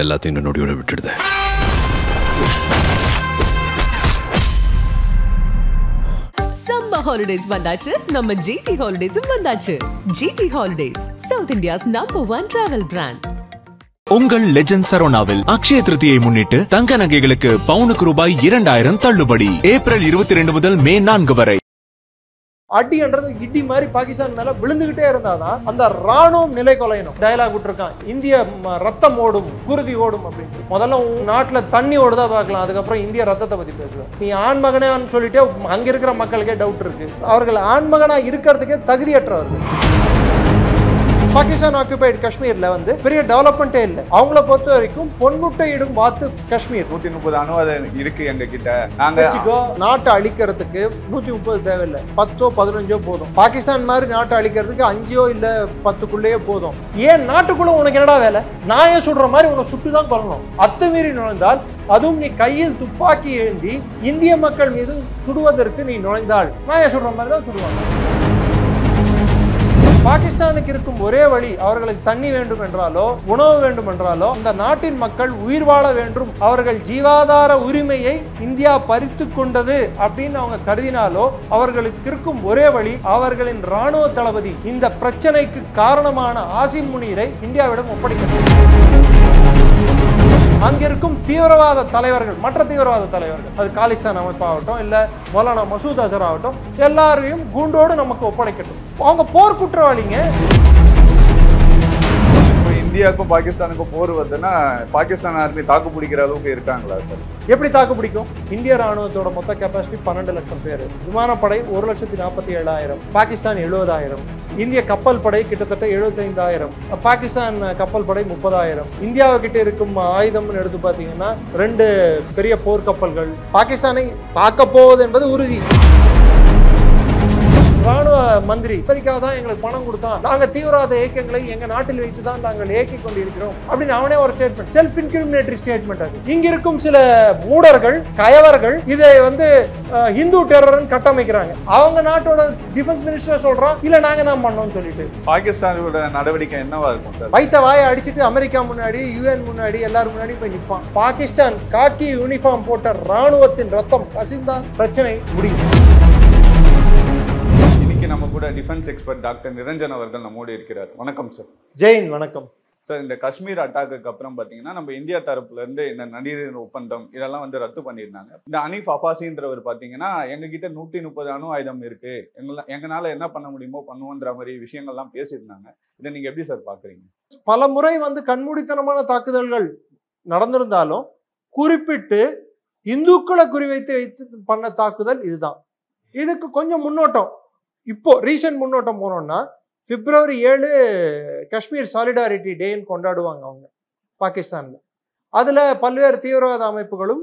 எல்லாத்தையும் நொடியோட விட்டுடுது. Summer holidays வந்தாச்சு, நம்ம GT ஹாலிடேஸும் வந்தாச்சு. GT holidays, south India's #1 travel brand. உங்கள் லெஜண்ட் சரோனாவில் அக்ஷய திருதியை முன்னிட்டு தங்க நகைகளுக்கு பவுனுக்கு ரூபாய் 2000 தள்ளுபடி. ஏப்ரல் 22 முதல் மே 4 வரை. அடின்றது இடி மாதிரி பாகிஸ்தான் மேல விழுந்துகிட்டே இருந்தாதான் அந்த ராணுவம் நிலை கொலையணும். டயலாக் விட்டுருக்கான், இந்திய ரத்தம் ஓடும், குருதி ஓடும் அப்படின்னு. முதல்ல நாட்டுல தண்ணி ஓடுதா பார்க்கலாம், அதுக்கப்புறம் இந்திய ரத்தத்தை பத்தி பேசுவேன். நீ ஆண்மகனான்னு சொல்லிட்டே அங்க இருக்கிற மக்களுக்கே டவுட் இருக்கு. அவர்கள் ஆண்மகனா இருக்கிறதுக்கே தகுதியற்றவர்கள். பாகிஸ்தான் ஆக்குபைடு காஷ்மீர்ல பெரிய டெவலப்மெண்டே இல்லை. அவங்கள பொறுத்த வரைக்கும் பொன்முட்டையிடும் வாத்து காஷ்மீர். 130 அணு இருக்கு எங்க கிட்ட. நாங்க நாட்டை அழிக்கிறதுக்கு 130 தேவையில்லை, 10ஓ 15ஓ போதும். பாகிஸ்தான் மாதிரி நாட்டை அழிக்கிறதுக்கு 5ஓ இல்ல 10க்குள்ளேயே போதும். ஏன் நாட்டுக்குள்ள உனக்கு என்னடா வேலை? நான் ஏன் சொல்ற மாதிரி உனக்கு சுட்டுதான் கொல்லணும். அத்துமீறி நுழைந்தால், அதுவும் நீ கையில் துப்பாக்கி ஏந்தி இந்திய மக்கள் மீது சுடுவதற்கு நீ நுழைந்தால் நான் ஏன் சொல்ற மாதிரி தான் சுடுவாங்க. பாகிஸ்தானுக்கு இருக்கும் ஒரே வழி, அவர்களுக்கு தண்ணி வேண்டும் என்றாலோ உணவு வேண்டும் என்றாலோ அந்த நாட்டின் மக்கள் உயிர் வாழ வேண்டும், அவர்கள் ஜீவாதார உரிமையை இந்தியா பறித்து கொண்டது அப்படின்னு அவங்க கருதினாலோ அவர்களுக்கு இருக்கும் ஒரே வழி அவர்களின் ராணுவ தளபதி இந்த பிரச்சனைக்கு காரணமான ஆசிம் முனீரை இந்தியாவிடம் ஒப்படைக்கிறது. அங்கிருக்கும் தீவிரவாத தலைவர்கள், மற்ற தீவிரவாத தலைவர்கள், அது காலிஸ்தான் அமைப்பாகட்டும் இல்ல மௌலானா மசூத் அசர் ஆகட்டும், எல்லாரையும் கூண்டோடு நமக்கு ஒப்படைக்கட்டும். அவங்க போர் குற்றவாளிங்க. இந்தியாவுக்கும் பாகிஸ்தானுக்கும் போர் வருதுன்னா பாகிஸ்தான் ஆர்மி தாக்கு பிடிக்கிற அளவுக்கு இருக்காங்களா சார்? எப்படி தாக்கு பிடிக்கும்? இந்திய ராணுவத்தோட மொத்த கெப்பாசிட்டி 12 லட்சம் பேர். விமானப்படை 1,47,000, பாகிஸ்தான் 70,000. இந்திய கப்பல் படை கிட்டத்தட்ட 75,000, பாகிஸ்தான் கப்பல் படை 30,000. இந்தியாவை கிட்ட இருக்கும் ஆயுதம்னு எடுத்து பார்த்தீங்கன்னா 2 பெரிய போர்க்கப்பல்கள். பாகிஸ்தானை தாக்க போவது என்பது உறுதி. ராணுவ மந்திரி அமெரிக்கா தான் எங்களுக்கு பணம் கொடுத்தான், நாங்க தீவிரவாத இயக்கங்களை எங்க நாட்டில் வைத்து தான் நாங்கள் இயக்கிக் கொண்டிருக்கிறோம் அப்படின்னு அவனே ஒரு ஸ்டேட்மெண்ட், செல்ஃப் இன்கிரிமினேட்டரி ஸ்டேட்மெண்ட். அது இங்க இருக்கும் சில மூடர்கள், கயவர்கள் இதை ஹிந்து டெரர்னு கட்டமைக்கிறாங்க. அவங்க நாட்டோட டிஃபென்ஸ் மினிஸ்டர் சொல்றான் இல்ல நாங்க தான் பண்ணோம்னு சொல்லிட்டு. பாகிஸ்தானோட நடவடிக்கை என்னவா இருக்கும் சார்? வைத்த வாயை அடிச்சுட்டு அமெரிக்கா முன்னாடி, UN முன்னாடி, எல்லாரும் முன்னாடி போய் நிற்பான். பாகிஸ்தான் காக்கி யூனிஃபார்ம் போட்ட ராணுவத்தின் ரத்தம் கசிந்தால் பிரச்சனை முடியும். நம்ம கூட டிஃபென்ஸ் எக்ஸ்பர்ட் டாக்டர் நிரஞ்சன் அவர்கள் நம்மோடு இருக்கிறார். வணக்கம் சார். ஜெயின் வணக்கம் சார். இந்த காஷ்மீர் அட்டாக்கு அப்புறம் பாத்தீங்கன்னா நம்ம இந்தியா தரப்புல இருந்து இந்த நதிநீர் ஒப்பந்தம் இதெல்லாம் ரத்து பண்ணியிருந்தாங்க. இந்த அனீஃப் அப்பாசின்றவர் பாத்தீங்கன்னா எங்க கிட்ட 130 அணு ஆயுதம் இருக்கு, எங்களால என்ன பண்ண முடியுமோ பண்ணுவோன்ற மாதிரி விஷயங்கள்லாம் பேசியிருந்தாங்க. இதை நீங்க எப்படி சார் பாக்குறீங்க? பல முறை கண்மூடித்தனமான தாக்குதல்கள் நடந்திருந்தாலும் குறிப்பிட்டு இந்துக்களை குறிவைத்து பண்ண தாக்குதல் இதுதான். இதுக்கு கொஞ்சம் முன்னோட்டம், இப்போ ரீசெண்ட் முன்னோட்டம் போனோம்னா February 7 காஷ்மீர் சாலிடாரிட்டி டேன்னு கொண்டாடுவாங்க அவங்க பாகிஸ்தான்ல. அதுல பல்வேறு தீவிரவாத அமைப்புகளும்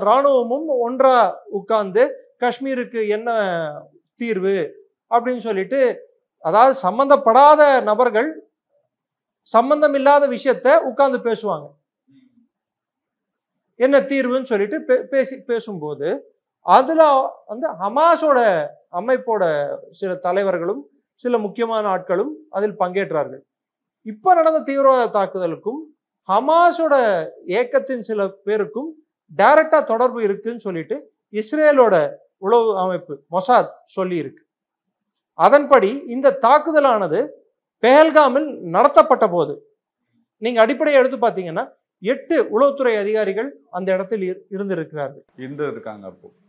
இராணுவமும் ஒன்றா உட்கார்ந்து காஷ்மீருக்கு என்ன தீர்வு அப்படின்னு சொல்லிட்டு, அதாவது சம்பந்தப்படாத நபர்கள் சம்பந்தம் இல்லாத விஷயத்த உட்கார்ந்து பேசுவாங்க, என்ன தீர்வுன்னு சொல்லிட்டு பேசும்போது அதுல ஹமாஸோட அமைப்போட சில தலைவர்களும் சில முக்கியமான ஆட்களும் அதில் பங்கேற்றார்கள். இப்ப நடந்த தீவிரவாத தாக்குதலுக்கும் ஹமாஸோட இயக்கத்தின் சில பேருக்கும் டைரக்டா தொடர்பு இருக்குன்னு சொல்லிட்டு இஸ்ரேலோட உளவு அமைப்பு மொசாத் சொல்லி இருக்கு. அதன்படி இந்த தாக்குதலானது பெஹல்காமில் நடத்தப்பட்ட போது நீங்க அடிப்படையை எடுத்து பார்த்தீங்கன்னா 8 உளவுத்துறை அதிகாரிகள் அந்த இடத்தில் இருந்திருக்கிறார்கள்.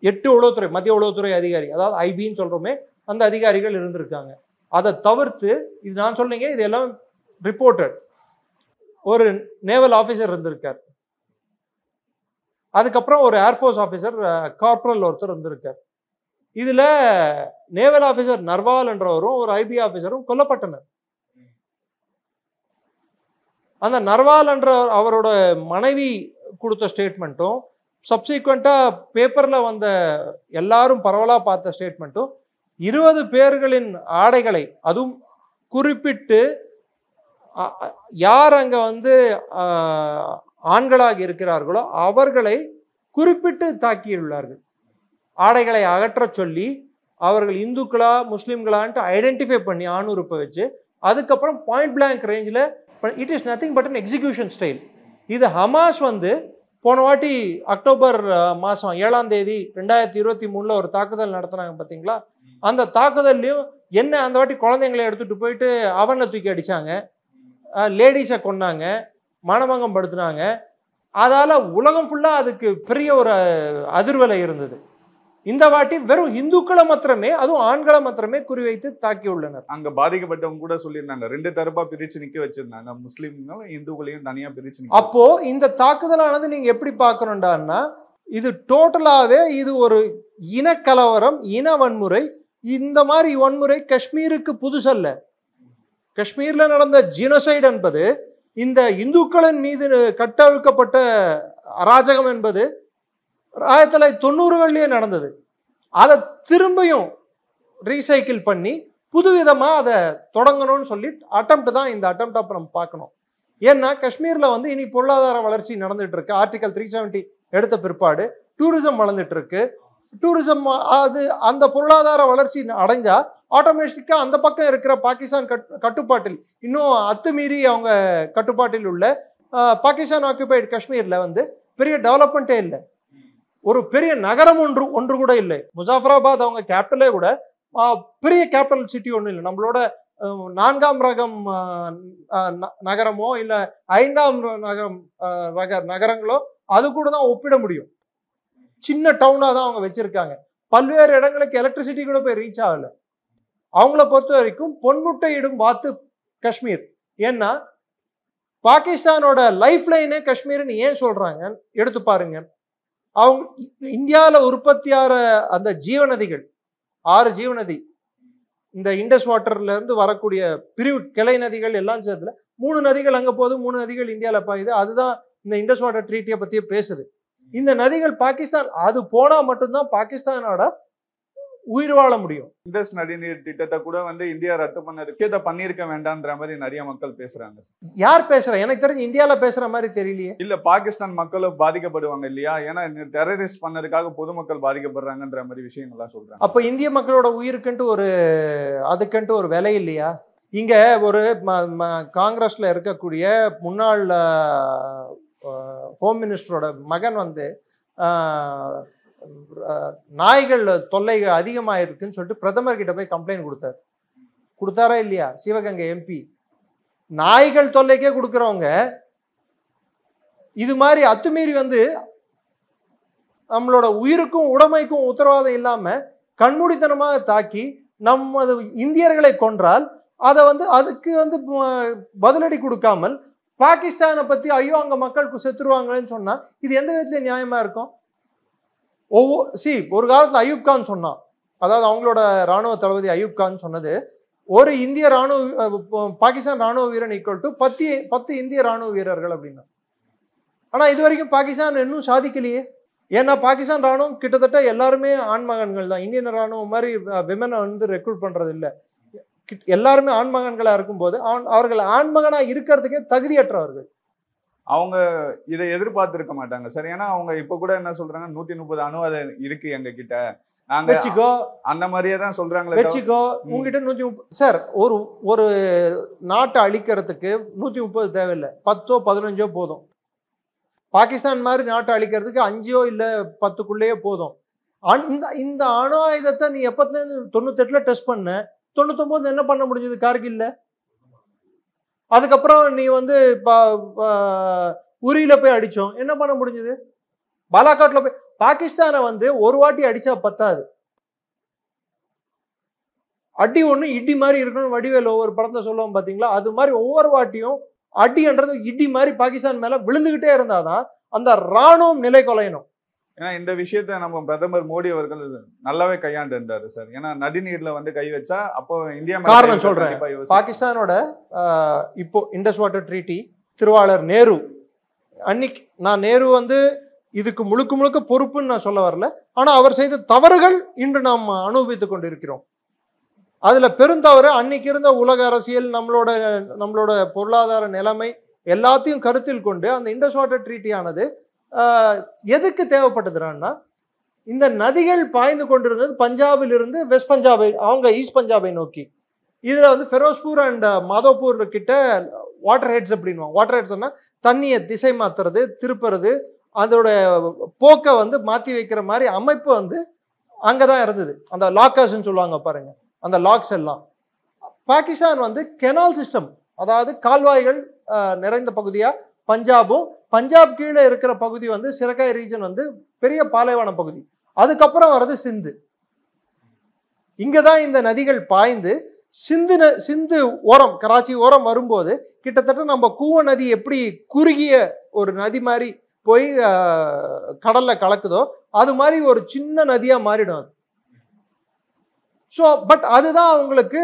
8 உளவுத்துறை, மத்திய உளவுத்துறை அதிகாரி, அதாவது IBன்னு சொல்றோமே, அந்த அதிகாரிகள் இருந்திருக்காங்க. அதை தவிர்த்து இது நான் சொல்லுங்க, இது எல்லாம் ரிப்போர்ட்டட். ஒரு நேவல் ஆபீசர் இருந்திருக்கார், அதுக்கப்புறம் ஒரு ஏர்ஃபோர்ஸ் ஆபீசர் கார்பரல் ஒருத்தர் இருந்திருக்கார். இதுல நேவல் ஆபீசர் நர்வால் என்றவரும் ஒரு IB ஆபீசரும் கொல்லப்பட்டனர். அந்த நர்வால் என்ற அவரோட மனைவி கொடுத்த ஸ்டேட்மெண்ட்டும் சப்சிக்வெண்டா பேப்பர்ல வந்த எல்லாரும் பரவலா பார்த்த ஸ்டேட்மெண்ட்டும் 20 பேர்களின் ஆடைகளை, அதுவும் குறிப்பிட்டு யார் அங்க ஆண்களாக இருக்கிறார்களோ அவர்களை குறிப்பிட்டு தாக்கியுள்ளார்கள். ஆடைகளை அகற்ற சொல்லி அவர்கள் இந்துக்களா முஸ்லிம்களான்ட்டு ஐடென்டிஃபை பண்ணி ஆணுறுப்பை வச்சு, அதுக்கப்புறம் பாயிண்ட் பிளாங்க் ரேஞ்சில், it is nothing but an execution style. இது ஹமாஸ் வந்து போன வாட்டி அக்டோபர் மாதம் 7ஆம் தேதி 2023 ஒரு தாக்குதல் நடத்துனாங்க பார்த்தீங்களா? அந்த தாக்குதல்லையும் என்ன அந்த வாட்டி குழந்தைங்களை எடுத்துகிட்டு போயிட்டு அவனை தூக்கி அடித்தாங்க, லேடிஸை கொன்னாங்க, மனபங்கம் படுத்துனாங்க. அதால் உலகம் ஃபுல்லாக அதுக்கு பெரிய ஒரு அதிர்வலை இருந்தது. இந்த வாட்டி வெறும் இந்துக்களை மாத்திரமே, அதுவும் ஆண்களை மாத்திரமே குறிவைத்து தாக்கியுள்ளனர். அங்க பாதிக்கப்பட்டவங்க கூட சொல்லியிருந்தாங்க, 2 தரப்பா பிரிச்சு நிக்க வச்சிருந்தாங்க, முஸ்லீம்களும் இந்துக்களையும் தனியா பிரிச்சு. அப்போ இந்த தாக்குதலானது நீங்க எப்படி பார்க்கணும்டான்னா, இது டோட்டலாவே இது ஒரு இனக்கலவரம், இன வன்முறை. இந்த மாதிரி வன்முறை காஷ்மீருக்கு புதுசல்ல. காஷ்மீர்ல நடந்த ஜீனோசைடு என்பது, இந்த இந்துக்களின் மீது கட்டவிழ்க்கப்பட்ட அராஜகம் என்பது 1990களிலேயே நடந்தது. அதை திரும்பியும் ரீசைக்கிள் பண்ணி புதுவிதமாக அதை தொடங்கணும்னு சொல்லி அட்டம்ப்ட் தான் இந்த அட்டம்ப்ட். அப்போ நம்ம பார்க்கணும். ஏன்னா காஷ்மீரில் வந்து இனி பொருளாதார வளர்ச்சி நடந்துட்டு இருக்கு. ஆர்டிகல் 370 எடுத்த பிற்பாடு டூரிசம் வளர்ந்துட்டு இருக்கு. டூரிசம் அது அந்த பொருளாதார வளர்ச்சி அடைஞ்சா ஆட்டோமேட்டிக்காக அந்த பக்கம் இருக்கிற பாகிஸ்தான் கட்டுப்பாட்டில், இன்னும் அத்துமீறி அவங்க கட்டுப்பாட்டில் உள்ள பாகிஸ்தான் ஆக்குபைடு காஷ்மீரில் வந்து பெரிய டெவலப்மெண்ட்டே இல்லை. ஒரு பெரிய நகரம் ஒன்று கூட இல்லை. முசாஃபராபாத் அவங்க கேபிட்டலே கூட பெரிய கேபிட்டல் சிட்டி ஒன்றும் இல்லை. நம்மளோட 4ஆம் ரகம் நகரமோ இல்லை 5ஆம் ரகம் நகரங்களோ அது கூட தான் ஒப்பிட முடியும். சின்ன டவுனாக தான் அவங்க வச்சிருக்காங்க. பல்வேறு இடங்களுக்கு எலக்ட்ரிசிட்டி கூட போய் ரீச் ஆகலை. அவங்கள பொறுத்த வரைக்கும் பொன்முட்டை இடும் வாத்து காஷ்மீர். ஏன்னா பாகிஸ்தானோட லைஃப் லைனே காஷ்மீர்னு ஏன் சொல்றாங்க எடுத்து பாருங்க. அவங்க இந்தியாவில் உற்பத்தியாகிற அந்த ஜீவநதிகள் 6 ஜீவநதி, இந்த இண்டஸ் வாட்டர்ல இருந்து வரக்கூடிய பிரிவு கிளை நதிகள் எல்லாம் சேர்த்துல 3 நதிகள் அங்கே போகுது, 3 நதிகள் இந்தியாவில் பாயுது. அதுதான் இந்த இண்டஸ் வாட்டர் ட்ரீட்டியை பற்றியே பேசுது. இந்த நதிகள் பாகிஸ்தான், அது போனா மட்டும்தான் பாகிஸ்தானோட உயிர் வாழ முடியும். இண்டஸ் நதிநீர் திட்டத்தை கூட வந்து இந்தியா ரத்து பண்ணதுக்கு இதை பண்ணியிருக்க வேண்டாம்ன்ற மாதிரி நிறைய மக்கள் பேசுறாங்க. யார் பேசுறா? எனக்கு தெரிஞ்சு இந்தியாவில் பேசுற மாதிரி தெரியலையே. இல்ல பாகிஸ்தான் மக்களும் பாதிக்கப்படுவாங்க இல்லையா? ஏன்னா டெரரிஸ்ட் பண்ணதுக்காக பொதுமக்கள் பாதிக்கப்படுறாங்கன்ற மாதிரி விஷயங்கள்லாம் சொல்றாங்க. அப்ப இந்திய மக்களோட உயிருக்குன்ட்டு அதுக்குன்ட்டு ஒரு விலை இல்லையா? இங்க ஒரு காங்கிரஸ்ல இருக்கக்கூடிய முன்னாள் ஹோம் மினிஸ்டரோட மகன் வந்து நாய்கள் தொல்லைகள் அதிகமாக இருக்குன்னு சொல்லிட்டு பிரதமர் கிட்ட போய் கம்ப்ளைண்ட் கொடுத்தாரா இல்லையா? சிவகங்கை எம்பி. நாய்கள் தொல்லைக்கே கொடுக்குறவங்க இது மாதிரி அத்துமீறி வந்து நம்மளோட உயிருக்கும் உடைமைக்கும் உத்தரவாதம் இல்லாம கண்மூடித்தனமாக தாக்கி நமது இந்தியர்களை கொன்றால் அதை வந்து அதுக்கு வந்து பதிலடி கொடுக்காமல் பாகிஸ்தானை பத்தி ஐயோ அங்க மக்களுக்கு செத்துருவாங்களேன்னு சொன்னா இது எந்த விதத்துல நியாயமா இருக்கும்? ஒரு காலத்துல அயூப் கான் சொன்னான், அதாவது அவங்களோட ராணுவ தளபதி அயூப் கான் சொன்னது, ஒரு இந்திய பாகிஸ்தான் ராணுவ வீரன் ஈக்குவல் டு 10 இந்திய ராணுவ வீரர்கள் அப்படின்னா. ஆனா இது வரைக்கும் பாகிஸ்தான் இன்னும் சாதிக்கலையே. ஏன்னா பாகிஸ்தான் ராணுவம் கிட்டத்தட்ட எல்லாருமே ஆண்மகன்கள் தான். இந்தியன் ராணுவம் மாதிரி விமனை வந்து ரெக்ரூட் பண்றது இல்லை. எல்லாருமே ஆண்மகன்களா இருக்கும்போது அவர்கள் ஆண்மகனா இருக்கிறதுக்கே தகுதியற்றவர்கள். அவங்க இதை எதிர்பார்த்திருக்க மாட்டாங்க சார். ஏன்னா அவங்க இப்ப கூட என்ன சொல்றாங்க, 130 அணு அதை இருக்கு எங்க கிட்ட, நாங்க வச்சுக்கோ அந்த மாதிரியே தான் சொல்றாங்களே. வச்சுக்கோ உங்ககிட்ட 130. சார் ஒரு நாட்டை அழிக்கிறதுக்கு 130 தேவையில்லை, 10ஓ 15ஓ போதும். பாகிஸ்தான் மாதிரி நாட்டை அழிக்கிறதுக்கு 5ஓ இல்லை 10க்குள்ளேயே போதும். இந்த அணு ஆயுதத்தை நீ எப்பத்துல இருந்து 98ல டெஸ்ட் பண்ண, 99 என்ன பண்ண முடிஞ்சது கார்கில்ல? அதுக்கப்புறம் நீ வந்து உரியில போய் அடிச்சோம், என்ன பண்ண முடிஞ்சது? பாலாகாட்ல போய் பாகிஸ்தானை வந்து ஒரு வாட்டி அடிச்சா பத்தாது. அடி ஒண்ணு இடி மாதிரி இருக்கணும். வடிவேல் ஒவ்வொரு படத்தை சொல்லுவோம் பாத்தீங்களா, அது மாதிரி ஒவ்வொரு வாட்டியும் அடின்றது இடி மாதிரி பாகிஸ்தான் மேல விழுந்துகிட்டே இருந்தாதான் அந்த ராணுவம் நிலை கொலையணும். ஏன்னா இந்த விஷயத்த நம்ம பிரதமர் மோடி அவர்கள் நல்லாவே கையாண்டு இருந்தாரு சார். ஏன்னா நதிநீர்ல வந்து கை வச்சா அப்போ இந்தியா காரணம் சொல்றேன். பாகிஸ்தானோட இப்போ இண்டஸ் வாட்டர் ட்ரீட்டி திருவாளர் நேரு அன்னைக்கு, நான் நேரு வந்து இதுக்கு முழுக்க பொறுப்புன்னு நான் சொல்ல வரல, ஆனா அவர் செய்த தவறுகள் இன்று நாம் அனுபவித்துக் கொண்டு இருக்கிறோம். அதுல பெருந்தவறு அன்னைக்கு இருந்த உலக அரசியல், நம்மளோட பொருளாதார நிலைமை எல்லாத்தையும் கருத்தில் கொண்டு அந்த இண்டஸ் வாட்டர் ட்ரீட்டியானது எதுக்கு தேவைப்பட்டதுன்னா, இந்த நதிகள் பாய்ந்து கொண்டிருந்தது பஞ்சாபில் இருந்து வெஸ்ட் பஞ்சாபை, அவங்க ஈஸ்ட் பஞ்சாபை நோக்கி. இதுல வந்து ஃபெரோஸ்பூர் அண்ட் மாதோப்பூர் கிட்ட வாட்டர் ஹெட்ஸ் அப்படின்வாங்க. வாட்டர் ஹெட்ஸ்னா தண்ணியை திசை மாத்துறது, திருப்புறது, அதோட போக்கை வந்து மாற்றி வைக்கிற மாதிரி அமைப்பு வந்து அங்கே தான் இருந்தது. அந்த லாக்கர்ஸ்ன்னு சொல்லுவாங்க பாருங்க, அந்த லாக்ஸ் எல்லாம். பாகிஸ்தான் வந்து கெனால் சிஸ்டம், அதாவது கால்வாய்கள் நிறைந்த பகுதியா பஞ்சாபும், பஞ்சாப் கீழே இருக்கிற பகுதி வந்து சிரகாய் ரீஜன் வந்து பெரிய பாலைவன பகுதி. அதுக்கப்புறம் வர்றது சிந்து. இங்கதான் இந்த நதிகள் பாய்ந்து சிந்து ஓரம், கராச்சி ஓரம் வரும்போது கிட்டத்தட்ட நம்ம கூவ நதி எப்படி குறுகிய ஒரு நதி மாதிரி போய் கடல்ல கலக்குதோ அது மாதிரி ஒரு சின்ன நதியா மாறிடும் அது. ஸோ பட் அதுதான் அவங்களுக்கு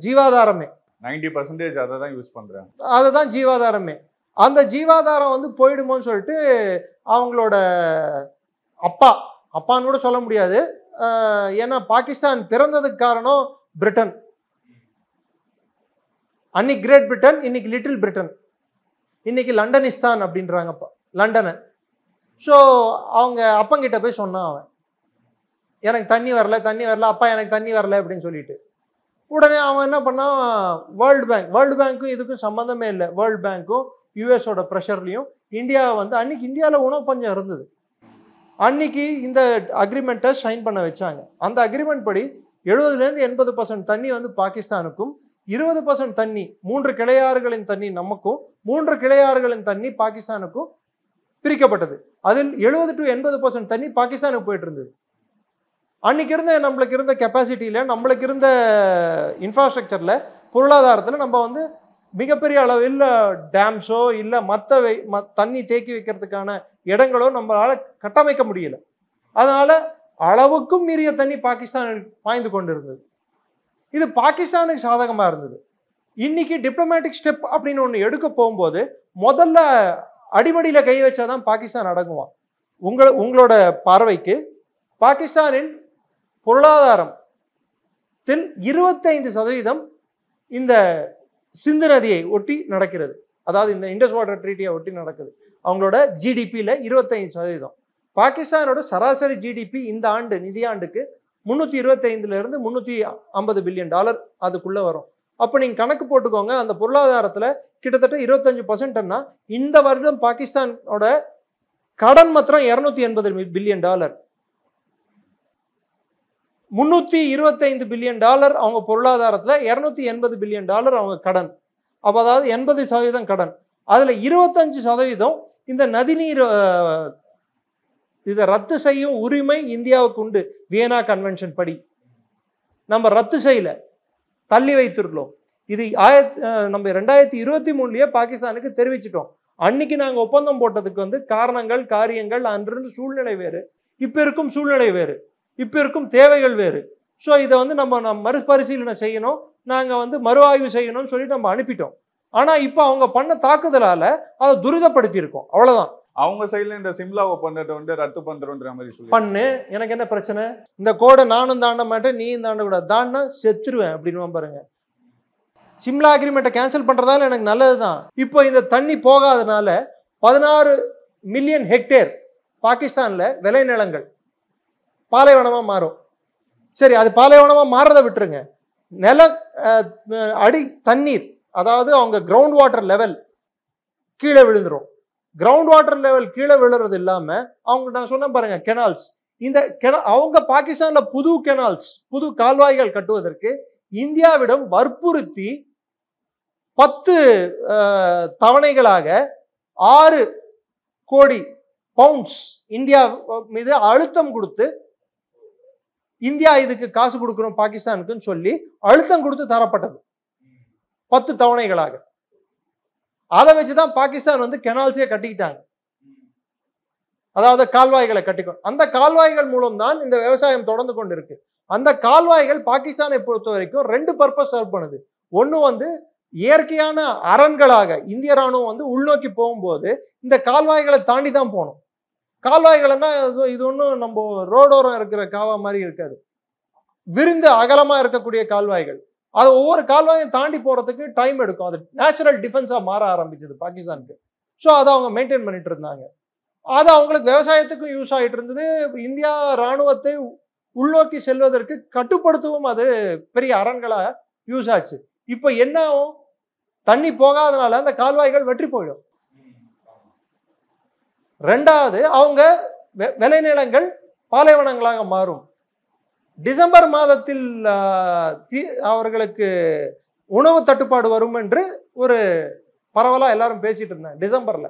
ஜீவாதாரமே. 90% அதை தான் யூஸ் பண்றாங்க. அதுதான் ஜீவாதாரமே. அந்த ஜீவாதாரம் வந்து போயிடுமோன்னு சொல்லிட்டு அவங்களோட அப்பான்னு கூட சொல்ல முடியாது. ஏன்னா பாகிஸ்தான் பிறந்ததுக்கு காரணம் பிரிட்டன். அன்னைக்கு கிரேட் பிரிட்டன், இன்னைக்கு லிட்டில் பிரிட்டன், இன்னைக்கு லண்டனிஸ்தான் அப்படின்றாங்க லண்டனை. ஸோ அவங்க அப்பங்கிட்ட போய் சொன்னான் அவன், எனக்கு தண்ணி வரல, அப்பா எனக்கு தண்ணி வரல அப்படின்னு சொல்லிட்டு. உடனே அவன் என்ன பண்ணான், வேர்ல்டு பேங்க்கும் இதுக்கும் சம்மந்தமே இல்லை. வேர்ல்டு பேங்க்கும் யூஎஸோட ப்ரெஷர்லையும் இந்தியா வந்து அன்னைக்கு இந்தியாவில் உணவு பஞ்சம் இருந்தது. அன்னைக்கு இந்த அக்ரிமெண்ட்டை சைன் பண்ண வச்சாங்க. அந்த அக்ரிமெண்ட் படி 70% 80% தண்ணி வந்து பாகிஸ்தானுக்கும், 20% தண்ணி 3 கிளையாறுகளின் தண்ணி நமக்கும், 3 கிளையாறுகளின் தண்ணி பாகிஸ்தானுக்கும் பிரிக்கப்பட்டது. அதில் 70 to 80% தண்ணி பாகிஸ்தானுக்கு போயிட்டு இருந்தது. அன்னைக்கு இருந்த நம்மளுக்கு இருந்த கெப்பாசிட்டியில, நம்மளுக்கு இருந்த இன்ஃப்ராஸ்ட்ரக்சர்ல, பொருளாதாரத்தில் நம்ம வந்து மிகப்பெரிய அளவில் டேம்ஸோ இல்லை மற்ற தண்ணி தேக்கி வைக்கிறதுக்கான இடங்களோ நம்மளால கட்டமைக்க முடியல. அதனால அளவுக்கும் மீறிய தண்ணி பாகிஸ்தானில் பாய்ந்து கொண்டு இருந்தது. இது பாகிஸ்தானுக்கு சாதகமா இருந்தது. இன்னைக்கு டிப்ளமேட்டிக் ஸ்டெப் அப்படின்னு ஒன்று எடுக்க போகும்போது முதல்ல அடிமடியில கை வச்சாதான் பாகிஸ்தான் அடங்குவான். உங்களோட பார்வைக்கு பாகிஸ்தானின் பொருளாதாரத்தில் 25% இந்த சிந்து நதியை ஒட்டி நடக்கிறது. அதாவது இந்த இண்டஸ் வாட்டர் ட்ரீட்டியை ஒட்டி நடக்குது. அவங்களோட ஜிடிபியில் 25%. பாகிஸ்தானோட சராசரி ஜிடிபி இந்த ஆண்டு நிதியாண்டுக்கு $325 $350 பில்லியன் அதுக்குள்ள வரும். அப்போ நீங்க கணக்கு போட்டுக்கோங்க, அந்த பொருளாதாரத்தில் கிட்டத்தட்ட 25%ன்னா இந்த வருடம் பாகிஸ்தானோட கடன் மாத்திரம் $280 பில்லியன். $325 பில்லியன் அவங்க பொருளாதாரத்தில், $280 பில்லியன் அவங்க கடன். அப்போ அதாவது 80% கடன். அதுல 25% இந்த நதிநீர் இதை ரத்து செய்யும் உரிமை இந்தியாவுக்கு உண்டு. வியனா கன்வென்ஷன் படி நம்ம ரத்து செய்யல, தள்ளி வைத்திருக்கிறோம். இது நம்ம 2023 பாகிஸ்தானுக்கு தெரிவிச்சிட்டோம். அன்னைக்கு நாங்கள் ஒப்பந்தம் போட்டதுக்கு வந்து காரணங்கள், காரியங்கள், அன்றிருந்து சூழ்நிலை வேறு, இப்போ இருக்கும் சூழ்நிலை வேறு, இப்போ இருக்கும் தேவைகள் வேறு. ஸோ இதை வந்து நம்ம மறுபரிசீலனை செய்யணும், நாங்கள் வந்து மறு ஆய்வு செய்யணும்னு சொல்லி நம்ம அனுப்பிட்டோம். ஆனால் இப்போ அவங்க பண்ண தாக்குதலால அதை துரிதப்படுத்தி இருக்கோம், அவ்வளோதான். அவங்க சைட்ல இந்த சிம்லா ஒப்பந்தத்தை வந்து ரத்து பண்றோன்ற மாதிரி சொல்லி பண்ணு, எனக்கு என்ன பிரச்சனை, இந்த கோடை நானும் தாண்ட மாட்டேன், நீயும் தாண்ட கூடாது, தாண்டா செத்துருவேன் அப்படின்னு பாருங்க. சிம்லா அக்ரிமெண்ட்டை கேன்சல் பண்றதால எனக்கு நல்லதுதான். இப்போ இந்த தண்ணி போகாதனால 16 மில்லியன் ஹெக்டேர் பாகிஸ்தான்ல விளைநிலங்கள் பாலைவனமா மாறும். சரி, அது பாலைவனமா மாறதை விட்டுருங்க, நில அடி தண்ணீர், அதாவது அவங்க கிரவுண்ட் வாட்டர் லெவல் கீழே விழுந்துரும். கிரவுண்ட் வாட்டர் லெவல் கீழே விழுறது இல்லாம அவங்க, நான் சொன்ன பாருங்க, கெனால்ஸ், இந்த அவங்க பாகிஸ்தான்ல புது கெனால்ஸ், புது கால்வாய்கள் கட்டுவதற்கு இந்தியாவிடம் வற்புறுத்தி 10 தவணைகளாக 6 கோடி பவுண்ட்ஸ் இந்தியா மீது அழுத்தம் கொடுத்து, இந்தியா இதுக்கு காசு கொடுக்கணும் பாகிஸ்தானுக்குன்னு சொல்லி அழுத்தம் கொடுத்து தரப்பட்டது 10 தவணைகளாக. அதை வச்சுதான் பாகிஸ்தான் வந்து கெனால்ஸே கட்டிக்கிட்டாங்க, அதாவது கால்வாய்களை கட்டிக்கணும். அந்த கால்வாய்கள் மூலம் தான் இந்த விவசாயம் தொடர்ந்து கொண்டு இருக்கு. அந்த கால்வாய்கள் பாகிஸ்தானை பொறுத்த வரைக்கும் 2 பர்பஸ் சர்வ் பண்ணுது. ஒன்று வந்து இயற்கையான அரண்களாக இந்திய ராணுவம் வந்து உள்நோக்கி போகும்போது இந்த கால்வாய்களை தாண்டி தான் போகணும். கால்வாய்கள்னா இது ஒன்றும் நம்ம ரோடோரம் இருக்கிற காவா மாதிரி இருக்காது, விரிந்து அகலமா இருக்கக்கூடிய கால்வாய்கள். அது ஒவ்வொரு கால்வாயும் தாண்டி போறதுக்கு டைம் எடுக்கும். அது நேச்சுரல் டிஃபென்ஸா மாற ஆரம்பிச்சது பாகிஸ்தானுக்கு. ஸோ அதை அவங்க மெயின்டைன் பண்ணிட்டு இருந்தாங்க. அது அவங்களுக்கு விவசாயத்துக்கும் யூஸ் ஆகிட்டு இருந்தது. இந்தியா ராணுவத்தை உள்நோக்கி செல்வதற்கு கட்டுப்படுத்தவும் அது பெரிய அரண்களா யூஸ் ஆச்சு. இப்போ என்ன ஆகும், தண்ணி போகாதனால அந்த கால்வாய்கள் வெற்றி போயிடும். ரெண்டாவது, அவங்க விளைநிலங்கள் பாலைவனங்களாக மாறும். டிசம்பர் மாதத்தில் அவர்களுக்கு உணவு தட்டுப்பாடு வரும் என்று ஒரு பரவலா எல்லாரும் பேசிட்டு இருந்தாங்க டிசம்பர்ல.